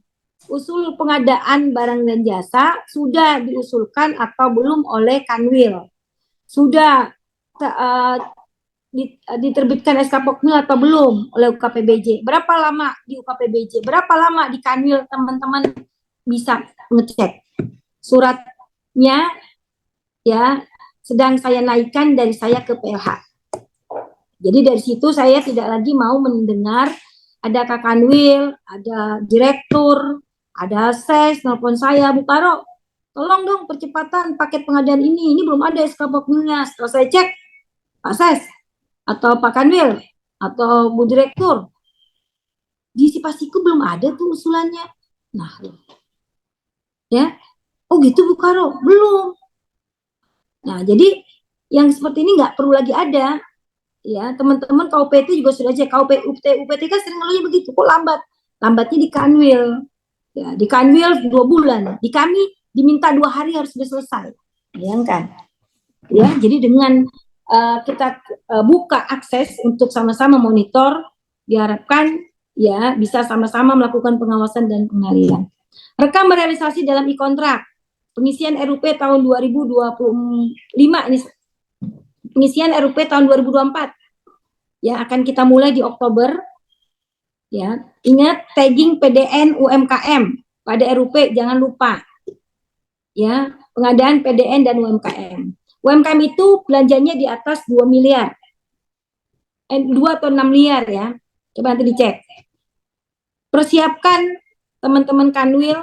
usul pengadaan barang dan jasa sudah diusulkan atau belum oleh Kanwil, sudah diterbitkan SK Pokmil atau belum oleh UKPBJ, berapa lama di UKPBJ, berapa lama di Kanwil, teman-teman bisa ngecek suratnya ya, sedang saya naikkan dari saya ke PLH. Jadi dari situ saya tidak lagi mau mendengar ada Kak Kanwil, ada direktur, ada ses nelpon saya, Bu Karo, tolong dong percepatan paket pengadaan ini belum ada SK Pokmilnya. Setelah saya cek, Pak ses atau Pak Kanwil atau Bu Direktur, di Sipastiku belum ada tuh usulannya. Nah, ya, oh gitu Bu Karo, belum. Nah, jadi yang seperti ini nggak perlu lagi ada. Ya, teman-teman KUPT juga sudah cek, UPT kan sering ngeluhnya begitu, kok lambat. Lambatnya di Kanwil. Ya, di Kanwil 2 bulan. Di kami diminta 2 hari harus sudah selesai. Bayangkan. Ya, jadi dengan kita buka akses untuk sama-sama monitor, diharapkan ya bisa sama-sama melakukan pengawasan dan pengendalian. Rekam realisasi dalam e-kontrak pengisian RUP tahun 2025 ini, pengisian RUP tahun 2024 ya, akan kita mulai di Oktober ya. Ingat tagging PDN UMKM pada RUP, jangan lupa ya, pengadaan PDN dan UMKM. UMKM itu belanjanya di atas 2 miliar. 2 atau 6 miliar ya. Coba nanti dicek. Persiapkan teman-teman Kanwil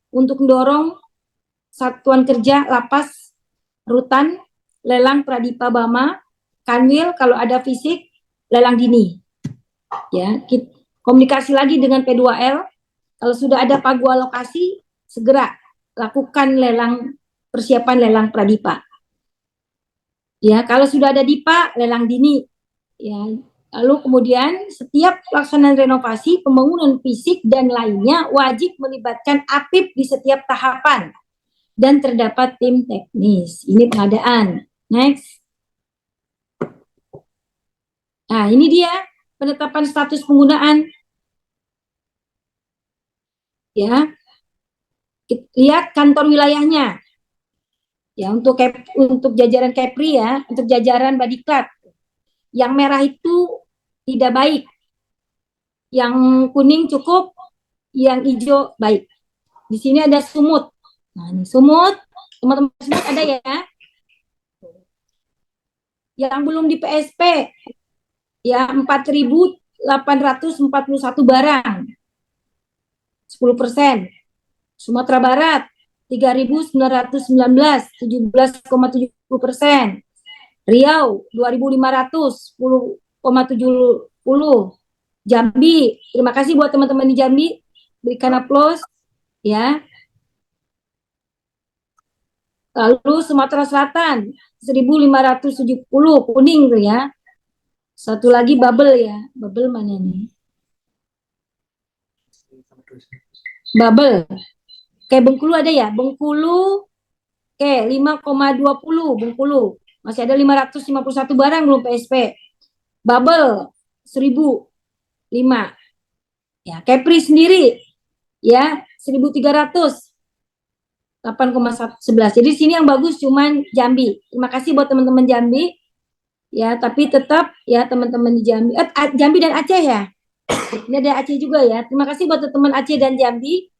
untuk mendorong satuan kerja lapas rutan, lelang Pradipa Bama, Kanwil kalau ada fisik, lelang dini. Ya, komunikasi lagi dengan P2L. Kalau sudah ada pagu alokasi, segera lakukan lelang, persiapan lelang Pradipa. Ya, kalau sudah ada DIPA, lelang dini. Ya, lalu kemudian setiap pelaksanaan renovasi, pembangunan fisik dan lainnya wajib melibatkan APIP di setiap tahapan dan terdapat tim teknis. Ini pengadaan. Next. Nah, ini dia penetapan status penggunaan. Ya, lihat kantor wilayahnya. Ya, untuk jajaran Kepri ya, untuk jajaran Badiklat. Yang merah itu tidak baik. Yang kuning cukup, yang hijau baik. Di sini ada sumut. Nah, ini sumut, teman-teman sumut ada ya. Yang belum di PSP, ya 4.841 barang. 10%. Sumatera Barat 3.919, 17,70%. Riau 2.500, 10,70. Jambi, terima kasih buat teman-teman di Jambi, berikan aplaus ya. Lalu Sumatera Selatan 1570 kuning tuh ya. Satu lagi Babel ya. Babel mana nih? Babel. Kayak Bengkulu ada ya? Bengkulu oke 5,20 Bengkulu. Masih ada 551 barang belum PSP. Babel 1005. Ya, Kepri sendiri ya 1300 8,11. Jadi sini yang bagus cuman Jambi. Terima kasih buat teman-teman Jambi. Ya, tapi tetap ya teman-teman di Jambi. Jambi dan Aceh ya. Ini ada Aceh juga ya. Terima kasih buat teman Aceh dan Jambi.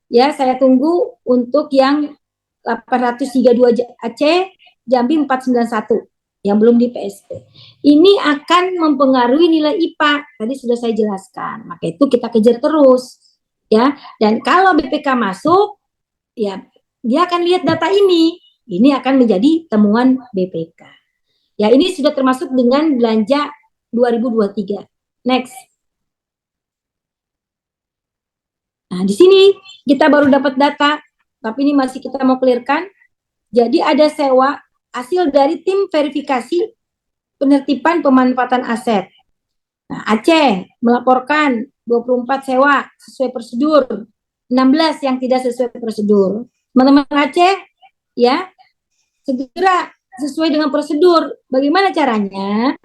Ya, saya tunggu untuk yang 832 Aceh, Jambi 491 yang belum di PSP. Ini akan mempengaruhi nilai IPA. Tadi sudah saya jelaskan. Maka itu kita kejar terus. Ya, dan kalau BPK masuk, ya dia akan lihat data ini. Ini akan menjadi temuan BPK. Ya, ini sudah termasuk dengan belanja 2023. Next. Nah, di sini kita baru dapat data, tapi ini masih kita mau clearkan. Jadi ada sewa hasil dari tim verifikasi penertiban pemanfaatan aset. Nah, Aceh melaporkan 24 sewa sesuai prosedur, 16 yang tidak sesuai prosedur. Teman-teman Aceh, ya, segera sesuai dengan prosedur. Bagaimana caranya?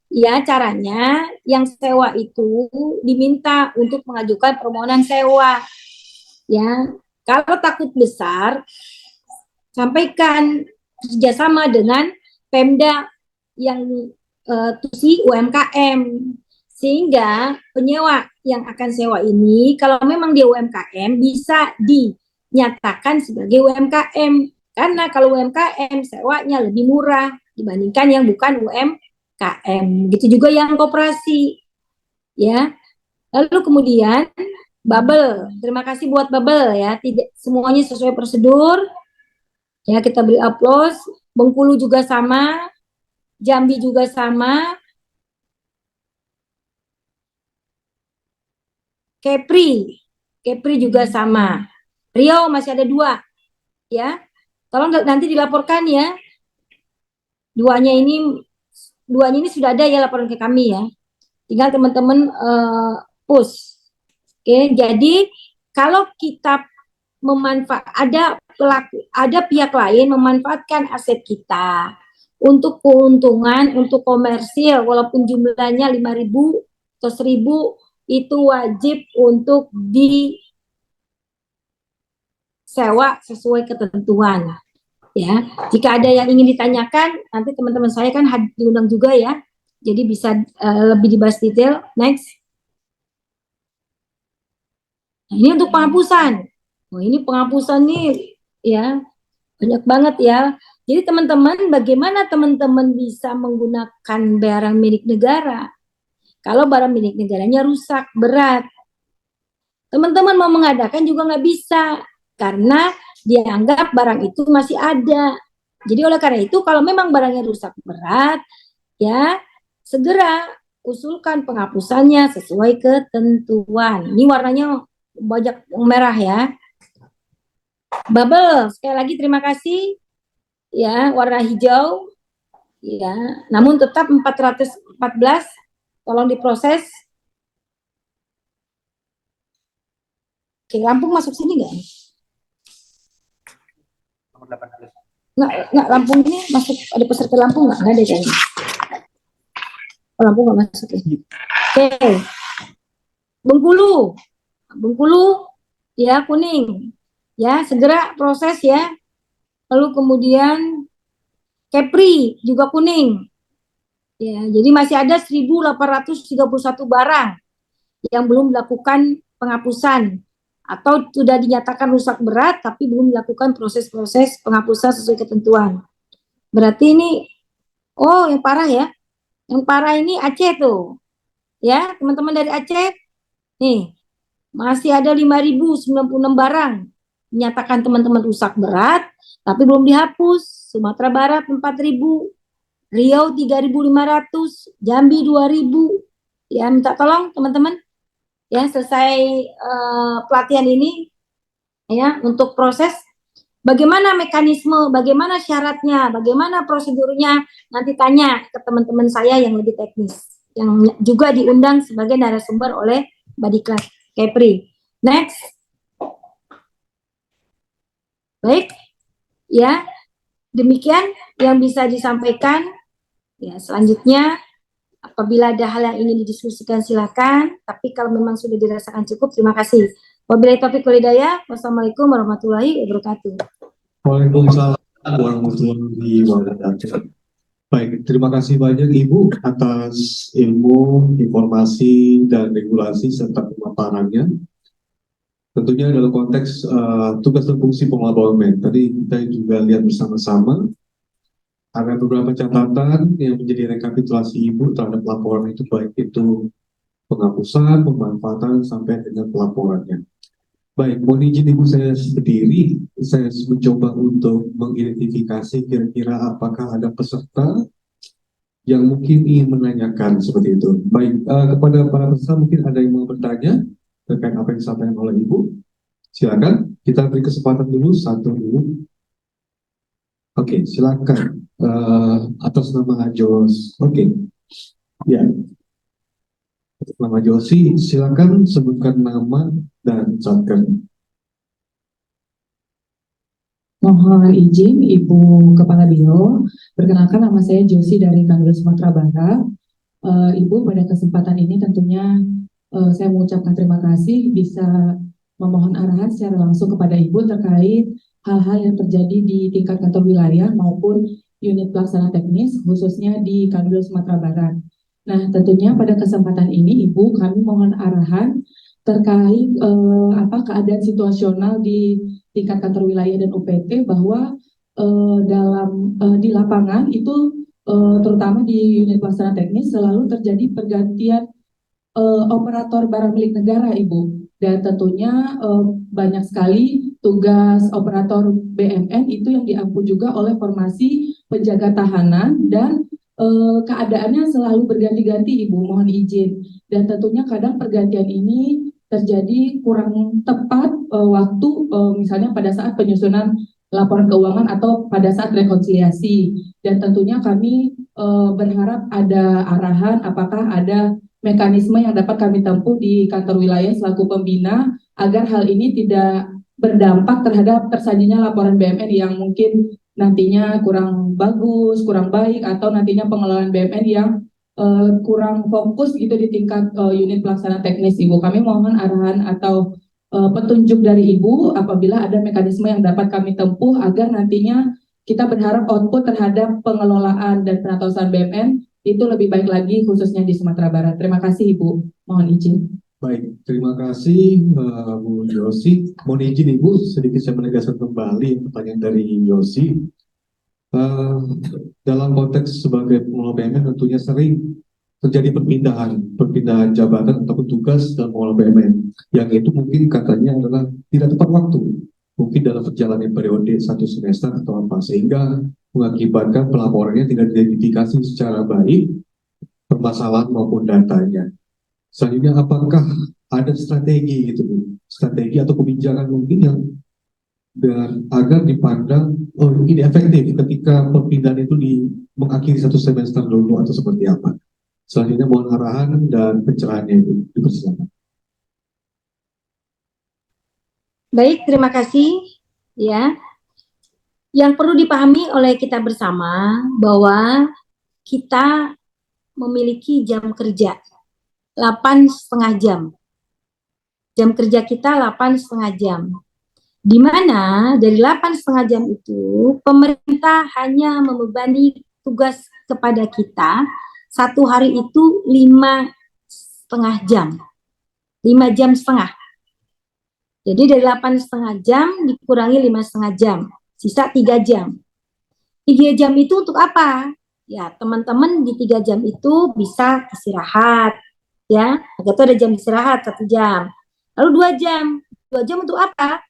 Ya, caranya yang sewa itu diminta untuk mengajukan permohonan sewa. Ya, kalau takut besar, sampaikan kerjasama dengan Pemda yang tusi UMKM, sehingga penyewa yang akan sewa ini kalau memang dia UMKM bisa dinyatakan sebagai UMKM, karena kalau UMKM sewanya lebih murah dibandingkan yang bukan UMKM. Begitu juga yang koperasi ya. Lalu kemudian Bubble, terima kasih buat Bubble ya, tidak semuanya sesuai prosedur ya, kita beri aplaus. Bengkulu juga sama, Jambi juga sama, Kepri juga sama, Riau masih ada 2 ya, tolong nanti dilaporkan ya, duanya ini sudah ada ya laporan ke kami ya, tinggal teman-teman push. Oke, jadi kalau kita ada pihak lain memanfaatkan aset kita untuk keuntungan, untuk komersil, walaupun jumlahnya 5.000 atau 1.000, itu wajib untuk disewa sesuai ketentuan. Ya, jika ada yang ingin ditanyakan, nanti teman-teman saya kan diundang juga ya, jadi bisa lebih dibahas detail. Next. Nah, ini untuk penghapusan. Oh, ini penghapusan nih ya banyak banget ya. Jadi teman-teman, bagaimana teman-teman bisa menggunakan barang milik negara kalau barang milik negaranya rusak berat? Teman-teman mau mengadakan juga nggak bisa karena dianggap barang itu masih ada. Jadi oleh karena itu kalau memang barangnya rusak berat, ya segera usulkan penghapusannya sesuai ketentuan. Ini warnanya banyak yang merah ya. Bubble, sekali lagi terima kasih ya, warna hijau ya, namun tetap 414 tolong diproses. Oke, Lampung masuk sini nggak? Nggak, Lampung ini masuk, ada peserta Lampung nggak? Nggak ada kayaknya. Oh, Lampung nggak masuk ya. Oke, Bengkulu ya kuning ya, segera proses ya. Lalu kemudian Kepri juga kuning ya, jadi masih ada 1.831 barang yang belum dilakukan penghapusan atau sudah dinyatakan rusak berat tapi belum dilakukan proses-proses penghapusan sesuai ketentuan. Berarti ini, oh yang parah ya, yang parah ini Aceh tuh ya, teman-teman dari Aceh nih masih ada 5.096 barang dinyatakan teman-teman rusak berat tapi belum dihapus. Sumatera Barat 4.000, Riau 3.500, Jambi 2.000 ya. Minta tolong teman-teman ya, selesai pelatihan ini ya untuk proses Bagaimana mekanisme, bagaimana syaratnya, bagaimana prosedurnya, nanti tanya ke teman-teman saya yang lebih teknis, yang juga diundang sebagai narasumber oleh Badiklat Kepri. Next. Baik, ya, demikian yang bisa disampaikan. Ya, selanjutnya, apabila ada hal yang ingin didiskusikan silakan, tapi kalau memang sudah dirasakan cukup, terima kasih. Wabillahi taufiq wal hidayah. Wassalamualaikum warahmatullahi wabarakatuh. Waalaikumsalam warahmatullahi wabarakatuh. Baik, terima kasih banyak Ibu atas ilmu, informasi, dan regulasi serta pemaparannya. Tentunya dalam konteks tugas dan fungsi pengelola BUMN. Tadi kita juga lihat bersama-sama ada beberapa catatan yang menjadi rekapitulasi Ibu terhadap laporan itu, baik itu penghapusan, pemanfaatan, sampai dengan pelaporannya. Baik, mohon izin Ibu saya sendiri, saya mencoba untuk mengidentifikasi kira-kira apakah ada peserta yang mungkin ingin menanyakan seperti itu. Baik, kepada para peserta mungkin ada yang mau bertanya terkait apa yang disampaikan oleh Ibu. Silakan, kita beri kesempatan dulu, satu dulu. Oke, silakan. Atas nama Jos. Oke, ya. Atas nama Josi, silakan sebutkan nama dan ucapkan. Mohon izin Ibu Kepala Biro, perkenalkan nama saya Josi dari Kanwil Sumatera Barat. Ibu, pada kesempatan ini tentunya saya mengucapkan terima kasih bisa memohon arahan secara langsung kepada Ibu terkait hal-hal yang terjadi di tingkat kantor wilayah maupun unit pelaksana teknis, khususnya di Kanwil Sumatera Barat. Nah, tentunya pada kesempatan ini Ibu, kami mohon arahan terkait keadaan situasional di tingkat kantor wilayah dan UPT bahwa di lapangan itu terutama di unit pelaksana teknis selalu terjadi pergantian operator barang milik negara, Ibu. Dan tentunya banyak sekali tugas operator BMN itu yang diampu juga oleh formasi penjaga tahanan dan keadaannya selalu berganti-ganti, Ibu, mohon izin. Dan tentunya kadang pergantian ini terjadi kurang tepat waktu, misalnya pada saat penyusunan laporan keuangan atau pada saat rekonsiliasi. Dan tentunya kami berharap ada arahan apakah ada mekanisme yang dapat kami tempuh di kantor wilayah selaku pembina agar hal ini tidak berdampak terhadap tersajinya laporan BMN yang mungkin nantinya kurang bagus, kurang baik, atau nantinya pengelolaan BMN yang kurang fokus gitu di tingkat unit pelaksana teknis, Ibu. Kami mohon arahan atau petunjuk dari Ibu apabila ada mekanisme yang dapat kami tempuh agar nantinya kita berharap output terhadap pengelolaan dan penatasan BMN itu lebih baik lagi khususnya di Sumatera Barat. Terima kasih Ibu, mohon izin. Baik, terima kasih Bu Yosi. Mohon izin Ibu, sedikit saya menegaskan kembali pertanyaan dari Yosi. Dalam konteks sebagai pengelola BUMN tentunya sering terjadi perpindahan jabatan ataupun tugas dalam pengelola BUMN, yang itu mungkin katanya adalah tidak tepat waktu, mungkin dalam perjalanan periode satu semester atau apa, sehingga mengakibatkan pelaporannya tidak diidentifikasi secara baik permasalahan maupun datanya. Selanjutnya, apakah ada strategi gitu, strategi atau kebijakan mungkin yang dan agar dipandang ini efektif ketika perpindahan itu mengakhiri satu semester dulu atau seperti apa? Selanjutnya mohon arahan dan pencerahannya itu dipersilakan. Baik, terima kasih. Ya, yang perlu dipahami oleh kita bersama bahwa kita memiliki jam kerja 8,5 jam. Jam kerja kita 8,5 jam. Di mana dari 8,5 jam itu pemerintah hanya membebani tugas kepada kita satu hari itu 5,5 jam. 5,5 jam. Jadi dari 8,5 jam dikurangi 5,5 jam, sisa 3 jam. 3 jam itu untuk apa? Ya, teman-teman di 3 jam itu bisa istirahat, ya. Itu ada jam istirahat 1 jam. Lalu 2 jam. 2 jam untuk apa?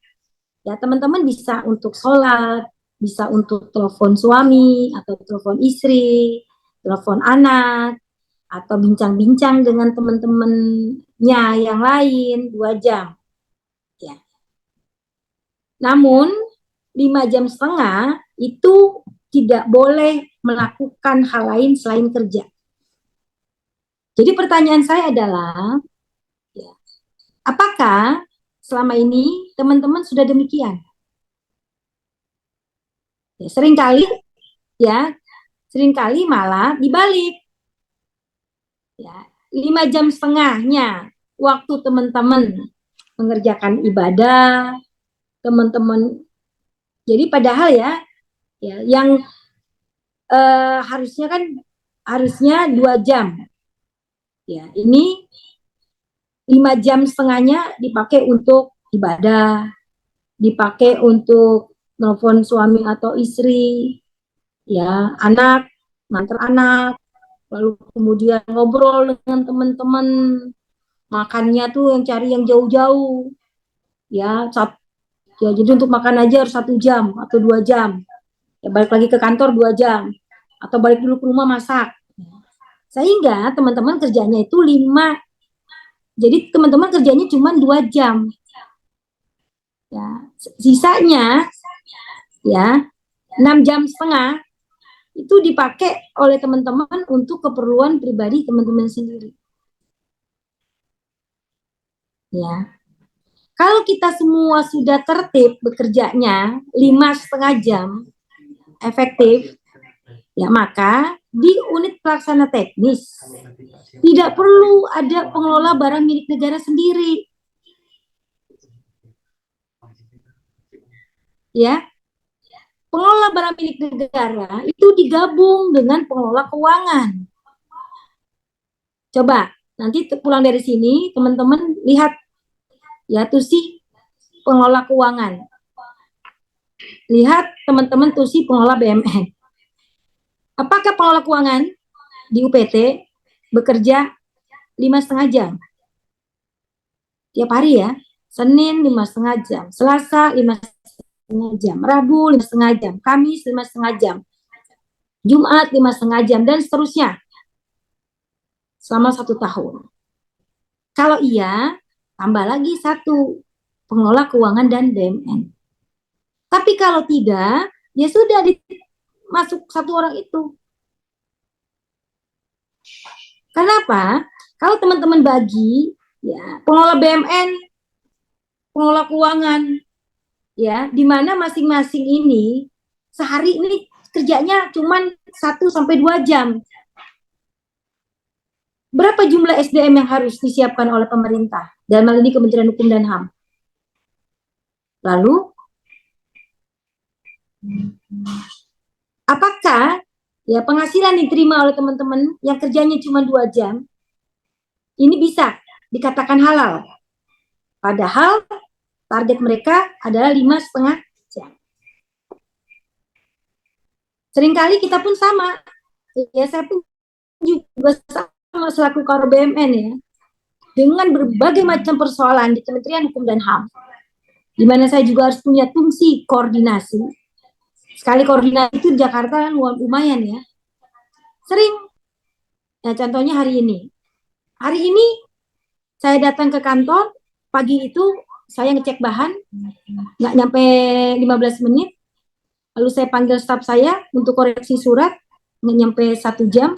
Ya, teman-teman bisa untuk sholat, bisa untuk telepon suami atau telepon istri, telepon anak, atau bincang-bincang dengan teman-temannya yang lain 2 jam. Ya. Namun 5,5 jam itu tidak boleh melakukan hal lain selain kerja. Jadi pertanyaan saya adalah, ya, apakah selama ini teman-teman sudah demikian? Ya, seringkali malah dibalik. Ya, 5,5 jam waktu teman-teman mengerjakan ibadah, teman-teman. Jadi padahal ya yang harusnya 2 jam. Ya, ini 5,5 jam dipakai untuk ibadah, dipakai untuk nelfon suami atau istri, ya, nganter anak, lalu kemudian ngobrol dengan teman-teman, makannya tuh yang cari yang jauh-jauh, ya, jadi untuk makan aja harus 1 jam atau 2 jam, ya, balik lagi ke kantor 2 jam, atau balik dulu ke rumah masak, sehingga teman-teman kerjanya itu 5. Jadi teman-teman kerjanya cuma 2 jam. Ya, sisanya ya 6,5 jam itu dipakai oleh teman-teman untuk keperluan pribadi teman-teman sendiri. Ya. Kalau kita semua sudah tertib bekerjanya 5,5 jam efektif, ya, maka di unit pelaksana teknis tidak perlu ada pengelola barang milik negara sendiri. Ya, pengelola barang milik negara itu digabung dengan pengelola keuangan. Coba nanti pulang dari sini teman-teman lihat ya tusi pengelola keuangan. Lihat teman-teman tusi pengelola BMN. Apakah pengelola keuangan di UPT bekerja 5,5 jam? Tiap hari ya. Senin 5,5 jam, Selasa 5,5 jam, Rabu 5,5 jam, Kamis 5,5 jam, Jumat 5,5 jam, dan seterusnya selama 1 tahun. Kalau iya, tambah lagi 1 pengelola keuangan dan BMN. Tapi kalau tidak, ya sudah masuk 1 orang itu. Kenapa? Kalau teman-teman bagi, ya, pengelola BMN, pengelola keuangan, ya, di mana masing-masing ini sehari ini kerjanya cuma 1-2 jam. Berapa jumlah SDM yang harus disiapkan oleh pemerintah? Dalam hal ini Kementerian Hukum dan HAM. Lalu, apakah ya penghasilan diterima oleh teman-teman yang kerjanya cuma 2 jam ini bisa dikatakan halal? Padahal target mereka adalah 5,5 jam. Seringkali kita pun sama. Ya, saya pun juga sama selaku Karo BMN ya. Dengan berbagai macam persoalan di Kementerian Hukum dan HAM. Di mana saya juga harus punya fungsi koordinasi. Sekali koordinasi itu di Jakarta kan lumayan ya. Sering. Ya, contohnya hari ini. Hari ini saya datang ke kantor, pagi itu saya ngecek bahan, nggak nyampe 15 menit, lalu saya panggil staf saya untuk koreksi surat, nggak nyampe 1 jam,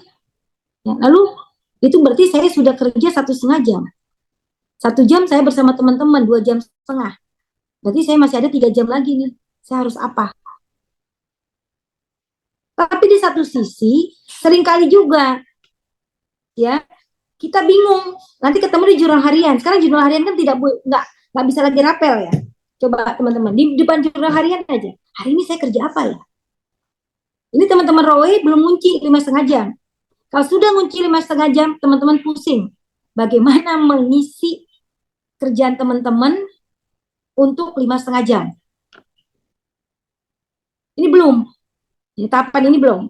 ya, lalu itu berarti saya sudah kerja 1,5 jam. 1 jam saya bersama teman-teman, 2,5 jam. Berarti saya masih ada 3 jam lagi nih, saya harus apa? Tapi di satu sisi, seringkali juga, ya, kita bingung, nanti ketemu di jurnal harian. Sekarang jurnal harian kan nggak bisa lagi rapel ya. Coba teman-teman, di depan jurnal harian aja. Hari ini saya kerja apa ya? Ini teman-teman Rowe belum ngunci 5,5 jam. Kalau sudah ngunci 5,5 jam, teman-teman pusing. Bagaimana mengisi kerjaan teman-teman untuk 5,5 jam? Ini belum. Tahapan ini belum.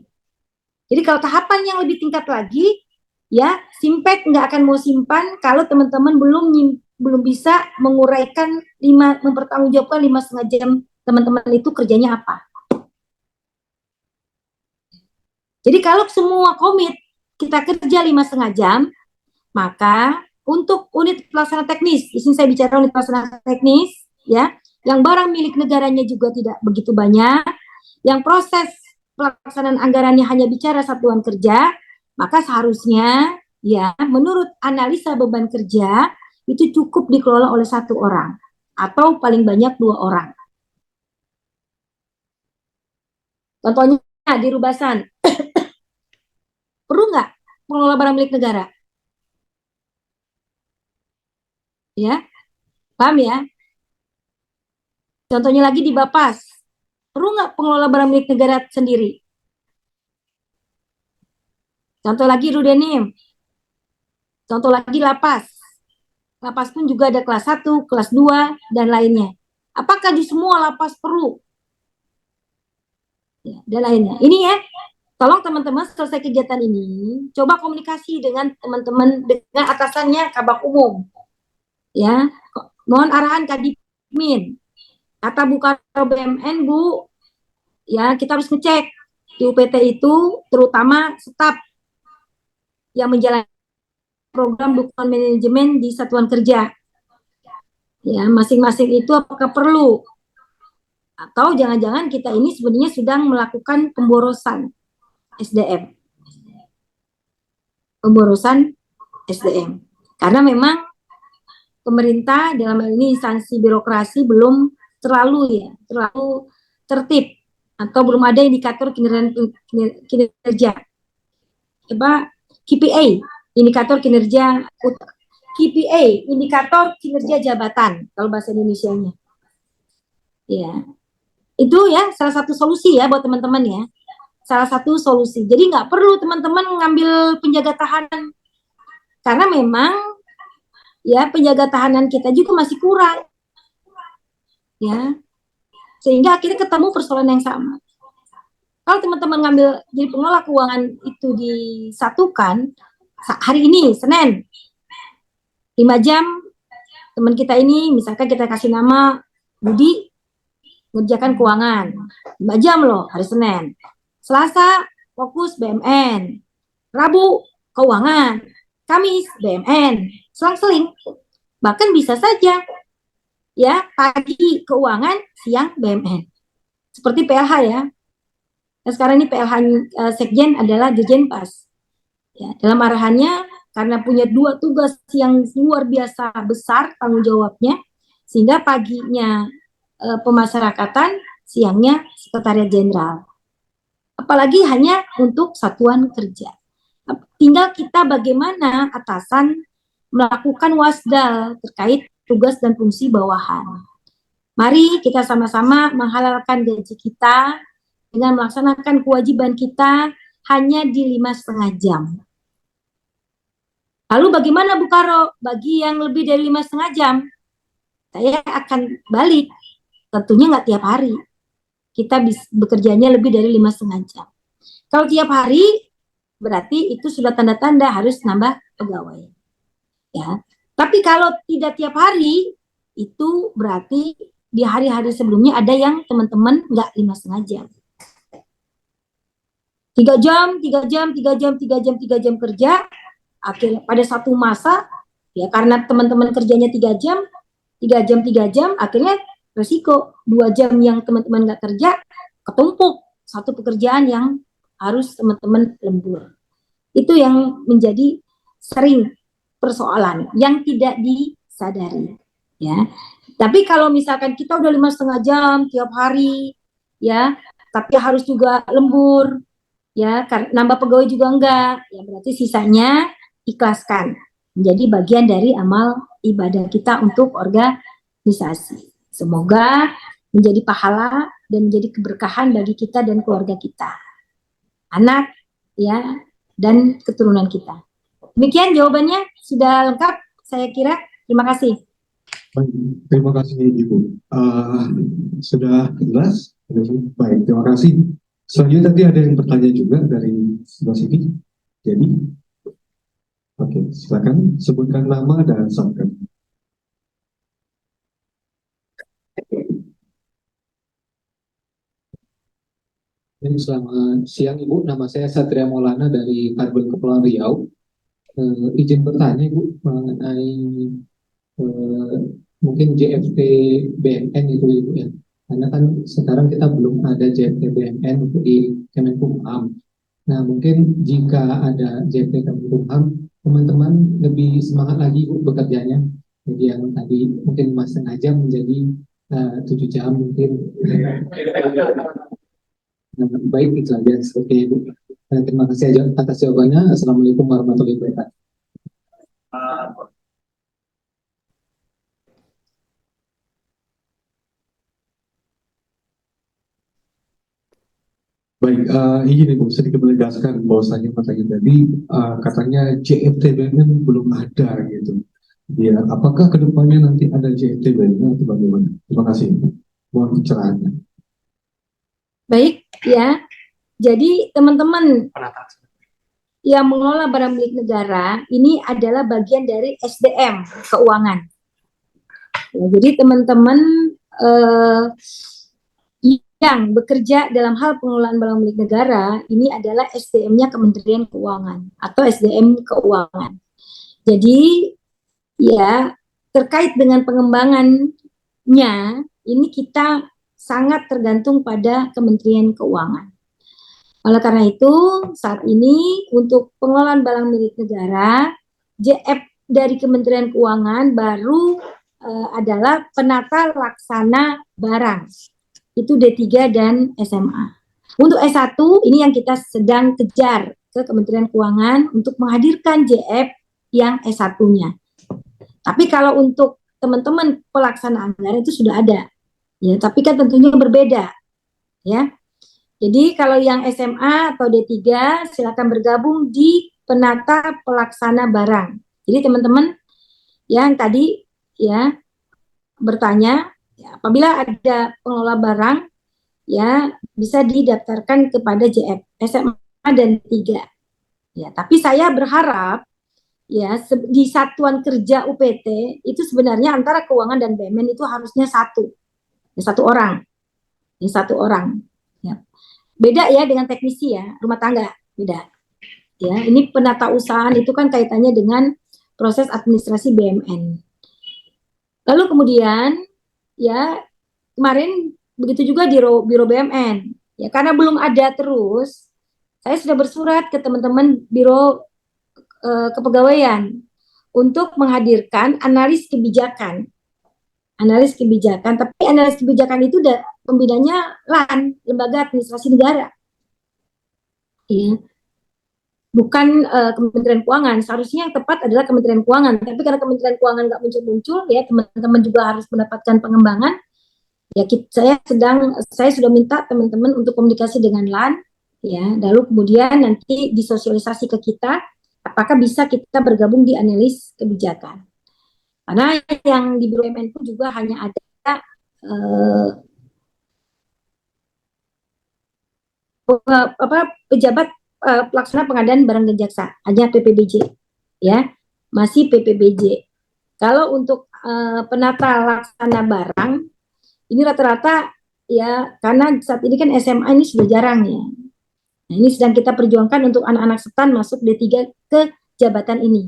Jadi kalau tahapan yang lebih tingkat lagi, ya, Simpek nggak akan mau simpan kalau teman-teman belum bisa menguraikan mempertanggungjawabkan 5,5 jam teman-teman itu kerjanya apa. Jadi kalau semua komit kita kerja 5,5 jam, maka untuk unit pelaksana teknis, di sini saya bicara unit pelaksana teknis, ya, yang barang milik negaranya juga tidak begitu banyak, yang proses pelaksanaan anggarannya hanya bicara satuan kerja, maka seharusnya ya menurut analisa beban kerja itu cukup dikelola oleh satu orang atau paling banyak 2 orang. Contohnya di Rubasan, perlu nggak pengelola barang milik negara? Ya, paham ya? Contohnya lagi di Bapas, perlu nggak pengelola barang milik negara sendiri? Contoh lagi Rudenim, contoh lagi Lapas. Lapas pun juga ada kelas 1, kelas 2, dan lainnya. Apakah di semua lapas perlu? Ya, dan lainnya. Ini ya, tolong teman-teman selesai kegiatan ini, coba komunikasi dengan teman-teman, dengan atasannya Kabak Umum. Ya, mohon arahan Kadipmin. Kata Bu Karo BMN, Bu, ya kita harus ngecek di UPT itu, terutama staf yang menjalankan program dukungan manajemen di satuan kerja. Ya, masing-masing itu apakah perlu? Atau jangan-jangan kita ini sebenarnya sedang melakukan pemborosan SDM. Pemborosan SDM. Karena memang pemerintah dalam hal ini instansi birokrasi belum terlalu tertib atau belum ada indikator kinerja. Coba KPA, indikator kinerja KPA, indikator kinerja jabatan kalau bahasa Indonesianya. Ya. Itu ya salah satu solusi ya buat teman-teman ya. Salah satu solusi. Jadi nggak perlu teman-teman ngambil penjaga tahanan. Karena memang ya penjaga tahanan kita juga masih kurang. Ya. Sehingga akhirnya ketemu persoalan yang sama. Kalau teman-teman ngambil jadi pengelola keuangan itu disatukan hari ini Senin 5 jam teman kita ini misalkan kita kasih nama Budi ngerjakan keuangan 5 jam loh hari Senin. Selasa fokus BMN, Rabu keuangan, Kamis BMN, selang-seling. Bahkan bisa saja ya pagi keuangan, siang BMN. Seperti PLH ya. Dan sekarang ini PLH Sekjen adalah Dirjen Pas. Ya, dalam arahannya karena punya 2 tugas yang luar biasa besar tanggung jawabnya, sehingga paginya pemasyarakatan, siangnya sekretariat jenderal. Apalagi hanya untuk satuan kerja. Tinggal kita bagaimana atasan melakukan wasdal terkait tugas dan fungsi bawahan. Mari kita sama-sama menghalalkan gaji kita dengan melaksanakan kewajiban kita hanya di 5,5 jam. Lalu bagaimana Bu Karo? Bagi yang lebih dari 5,5 jam, saya akan balik. Tentunya nggak tiap hari. Kita bekerjanya lebih dari 5,5 jam. Kalau tiap hari, berarti itu sudah tanda-tanda harus nambah pegawai. Ya. Tapi kalau tidak tiap hari, itu berarti di hari-hari sebelumnya ada yang teman-teman nggak 5,5 jam. 3 jam, 3 jam, 3 jam, 3 jam, 3 jam kerja, akhirnya pada satu masa, ya karena teman-teman kerjanya 3 jam, 3 jam, 3 jam, akhirnya resiko 2 jam yang teman-teman nggak kerja, ketumpuk satu pekerjaan yang harus teman-teman lembur. Itu yang menjadi sering persoalan yang tidak disadari. Ya, tapi kalau misalkan kita udah 5,5 jam tiap hari, ya, tapi harus juga lembur, ya, nambah pegawai juga enggak, ya berarti sisanya ikhlaskan menjadi bagian dari amal ibadah kita untuk organisasi. Semoga menjadi pahala dan menjadi keberkahan bagi kita dan keluarga kita, anak, ya, dan keturunan kita. Demikian jawabannya sudah lengkap, saya kira. Terima kasih. Terima kasih Ibu. Sudah jelas. Baik, terima kasih. Selanjutnya tadi ada yang bertanya juga dari sebelah sini. Jadi, oke, silakan sebutkan nama dan sampaikan. Selamat siang Ibu, nama saya Satria Maulana dari Karbon Kepulauan Riau. Izin bertanya Ibu mengenai mungkin JFT BMN itu Ibu ya. Karena kan sekarang kita belum ada JFT BMN untuk di Kemenkumham. Nah, mungkin jika ada JFT Kemenkumham, teman-teman lebih semangat lagi Bu bekerjanya. Jadi yang tadi mungkin Mas sengaja menjadi 7 jam mungkin. Nah, baik itu saja seperti itu. Terima kasih atas jawabannya. Assalamualaikum warahmatullahi wabarakatuh. Baik, izin Ibu sedikit menegaskan bahwasanya pertanyaan tadi katanya JFT-BMN belum ada gitu. Ya, apakah kedepannya nanti ada JFT-BMN atau bagaimana? Terima kasih. Mohon pencerahannya. Baik, ya. Jadi teman-teman yang mengelola barang milik negara ini adalah bagian dari SDM keuangan. Ya, jadi teman-teman yang bekerja dalam hal pengelolaan barang milik negara ini adalah SDM-nya Kementerian Keuangan atau SDM Keuangan. Jadi ya terkait dengan pengembangannya ini kita sangat tergantung pada Kementerian Keuangan. Oleh karena itu saat ini untuk pengelolaan barang milik negara JF dari Kementerian Keuangan baru adalah penata laksana barang. Itu D3 dan SMA. Untuk S1 ini yang kita sedang kejar ke Kementerian Keuangan untuk menghadirkan JF yang S1-nya. Tapi kalau untuk teman-teman pelaksanaan anggaran itu sudah ada. Ya, tapi kan tentunya berbeda. Ya. Jadi kalau yang SMA atau D3 silakan bergabung di penata pelaksana barang. Jadi teman-teman yang tadi ya bertanya, ya, apabila ada pengelola barang, ya bisa didaftarkan kepada JF SMA dan 3. Ya, tapi saya berharap ya di satuan kerja UPT itu sebenarnya antara keuangan dan BUMN itu harusnya satu orang, satu orang. Ya. Beda ya dengan teknisi ya, rumah tangga beda. Ya, ini penata usahaan itu kan kaitannya dengan proses administrasi BUMN. Lalu kemudian ya kemarin begitu juga di Biro BUMN. Ya karena belum ada terus, saya sudah bersurat ke teman-teman Biro Kepegawaian untuk menghadirkan analis kebijakan. Analis kebijakan, tapi analis kebijakan itu pembinanya LAN, Lembaga Administrasi Negara. Ya. Bukan Kementerian Keuangan, seharusnya yang tepat adalah Kementerian Keuangan, tapi karena Kementerian Keuangan nggak muncul-muncul, ya teman-teman juga harus mendapatkan pengembangan. Ya, saya sudah minta teman-teman untuk komunikasi dengan LAN, ya, lalu kemudian nanti disosialisasi ke kita, apakah bisa kita bergabung di analis kebijakan. Karena yang di BUMN pun juga hanya ada pejabat pelaksana pengadaan barang dan jasa, hanya PPBJ, ya, masih PPBJ. Kalau untuk penata laksana barang, ini rata-rata ya karena saat ini kan SMA ini sudah jarang ya. Nah, ini sedang kita perjuangkan untuk anak-anak setan masuk D3 ke jabatan ini.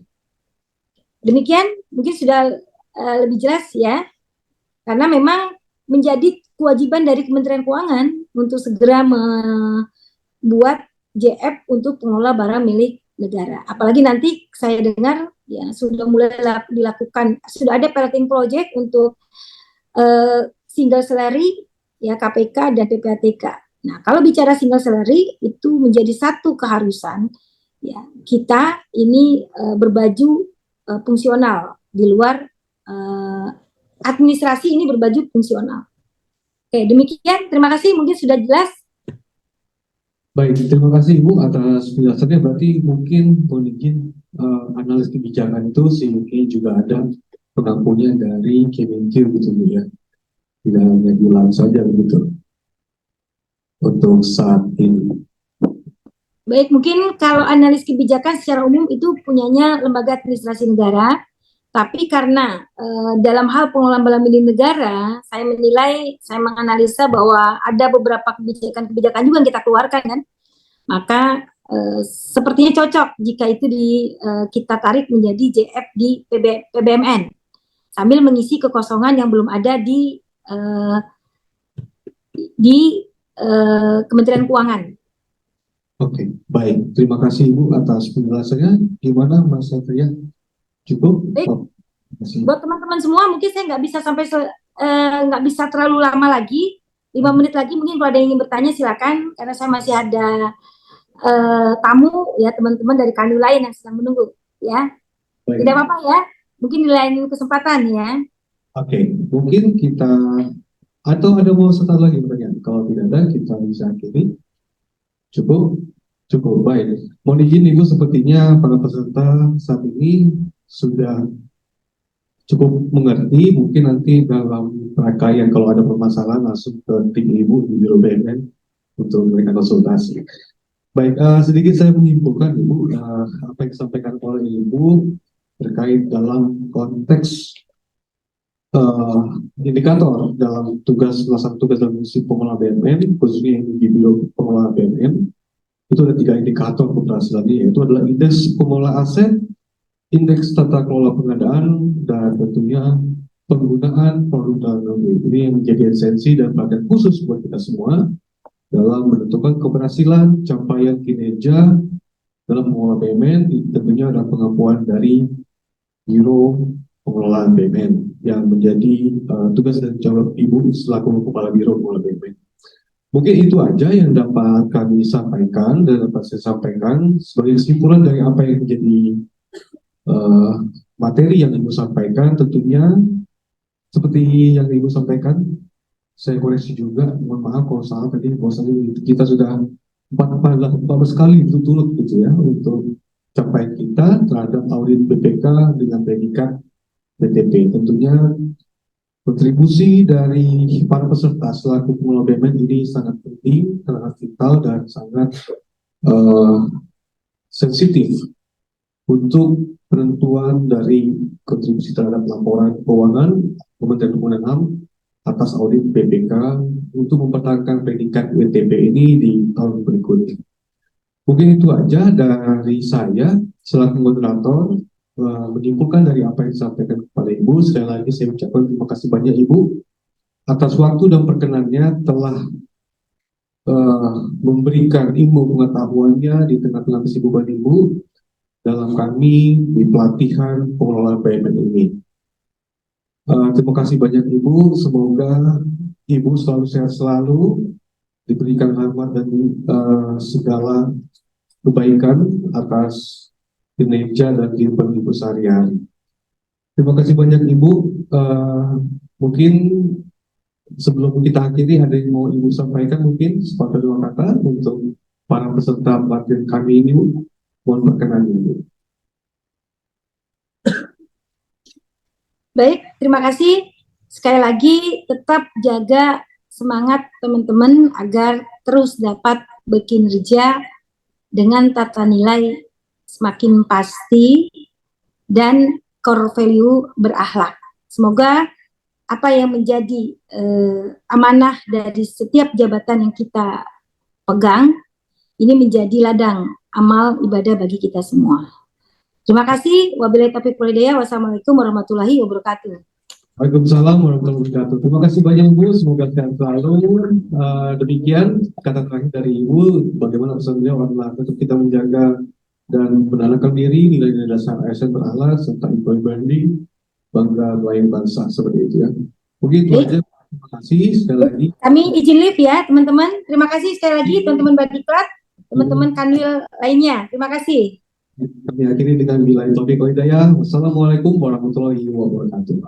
Demikian mungkin sudah lebih jelas ya. Karena memang menjadi kewajiban dari Kementerian Keuangan untuk segera membuat JF untuk pengelola barang milik negara. Apalagi nanti saya dengar ya sudah mulai dilakukan, sudah ada piloting project untuk single salary ya KPK dan PPATK. Nah, kalau bicara single salary itu menjadi satu keharusan ya kita ini berbaju fungsional di luar administrasi ini berbaju fungsional. Oke, demikian. Terima kasih. Mungkin sudah jelas. Baik, terima kasih Ibu atas penjelasannya. Berarti mungkin mohon izin analis kebijakan itu sehingga juga ada pengampunya dari Kemenkeu gitu Bu ya. Tidak hanya di LAN saja begitu untuk saat ini. Baik, mungkin kalau analis kebijakan secara umum itu punyanya Lembaga Administrasi Negara, tapi karena dalam hal pengelolaan barang milik negara, saya menganalisa bahwa ada beberapa kebijakan-kebijakan juga yang kita keluarkan kan, maka sepertinya cocok jika itu kita tarik menjadi JF di PBMN. sambil mengisi kekosongan yang belum ada di Kementerian Keuangan. Oke, baik. Terima kasih Ibu atas penjelasannya. Gimana Mas Satria? Cukup? Baik. Oh, terima kasih. Buat teman-teman semua, mungkin saya nggak bisa nggak bisa terlalu lama lagi. 5 menit lagi mungkin kalau ada yang ingin bertanya silakan, karena saya masih ada tamu ya, teman-teman dari kanwil lain yang sedang menunggu ya. Baik. Tidak apa-apa ya, mungkin di lain kesempatan ya. Oke, mungkin kita atau ada mau setar lagi pertanyaan? Kalau tidak ada, kita bisa akhiri. Cukup? Cukup, baik. Mohon izin Ibu, sepertinya para peserta saat ini sudah cukup mengerti. Mungkin nanti dalam rangkaian kalau ada permasalahan langsung ke tim Ibu di Biro BNN untuk memberikan konsultasi. Baik, sedikit saya menyimpulkan Ibu, apa yang disampaikan oleh Ibu terkait dalam konteks indikator dalam melaksanakan tugas dalam fungsi pengelola BUMN, khususnya yang di Biro Pengelola BUMN. Itu ada 3 indikator keberhasilannya, yaitu adalah indeks pengelola aset, indeks tata kelola pengadaan, dan tentunya penggunaan produk dalam negeri. Ini yang menjadi esensi dan perhatian khusus buat kita semua dalam menentukan keberhasilan capaian kinerja dalam pengelola BUMN. Tentunya ada pengakuan dari Biro Pengelolaan BUMN yang menjadi tugas dan jawab Ibu selaku Kepala Biro Pengelola BUMN. Mungkin itu aja yang dapat kami sampaikan dan dapat saya sampaikan sebagai kesimpulan dari apa yang menjadi materi yang Ibu sampaikan. Tentunya seperti yang Ibu sampaikan, saya koreksi juga, mohon maaf kalau salah tadi, bahwasanya kita sudah 14 kali berturut-turut gitu ya untuk capaian kita terhadap audit BPK dengan predikat BTP. Tentunya kontribusi dari para peserta selaku pengelola BUMN ini sangat penting, sangat vital, dan sangat sensitif untuk penentuan dari kontribusi terhadap laporan keuangan Kementerian Keuangan HAM atas audit BPK untuk mempertahankan predikat WTP ini di tahun berikutnya. Mungkin itu aja dari saya selaku moderator. Menyimpulkan dari apa yang disampaikan kepada Ibu, sekali lagi saya ucapkan terima kasih banyak Ibu atas waktu dan perkenannya telah memberikan ilmu pengetahuannya di tengah-tengah kesibukan Ibu dalam kami di pelatihan pengelolaan BUMN ini. Terima kasih banyak Ibu, semoga Ibu selalu sehat selalu, diberikan rahmat dan segala kebaikan atas kinerja dan kehidupan Ibu sehari-hari. Terima kasih banyak Ibu. Mungkin sebelum kita akhiri ada yang mau Ibu sampaikan mungkin sepatah 2 kata untuk para peserta pelatihan kami ini, Bu. Mohon perkenan Ibu. Baik, terima kasih. Sekali lagi tetap jaga semangat teman-teman agar terus dapat bekinerja dengan tata nilai semakin pasti dan core value berakhlak. Semoga apa yang menjadi amanah dari setiap jabatan yang kita pegang ini menjadi ladang amal ibadah bagi kita semua. Terima kasih. Wabillahi taufiq wal hidayah. Wassalamualaikum warahmatullahi wabarakatuh. Waalaikumsalam warahmatullahi wabarakatuh. Terima kasih banyak Ibu, semoga sehat selalu. Demikian kata terakhir dari Ibu, bagaimana pesan beliau adalah tetap kita menjaga dan menanamkan diri nilai-nilai dasar ASN berakhlak serta employee branding, bangga melayani bangsa, seperti itu ya. Mungkin itu aja. Terima kasih sekali lagi. Kami izin live ya teman-teman. Terima kasih sekali lagi teman-teman Badiklat, teman-teman kanwil lainnya. Terima kasih. Kami akhiri dengan billahi taufiq wal hidayah. Wassalamualaikum warahmatullahi wabarakatuh.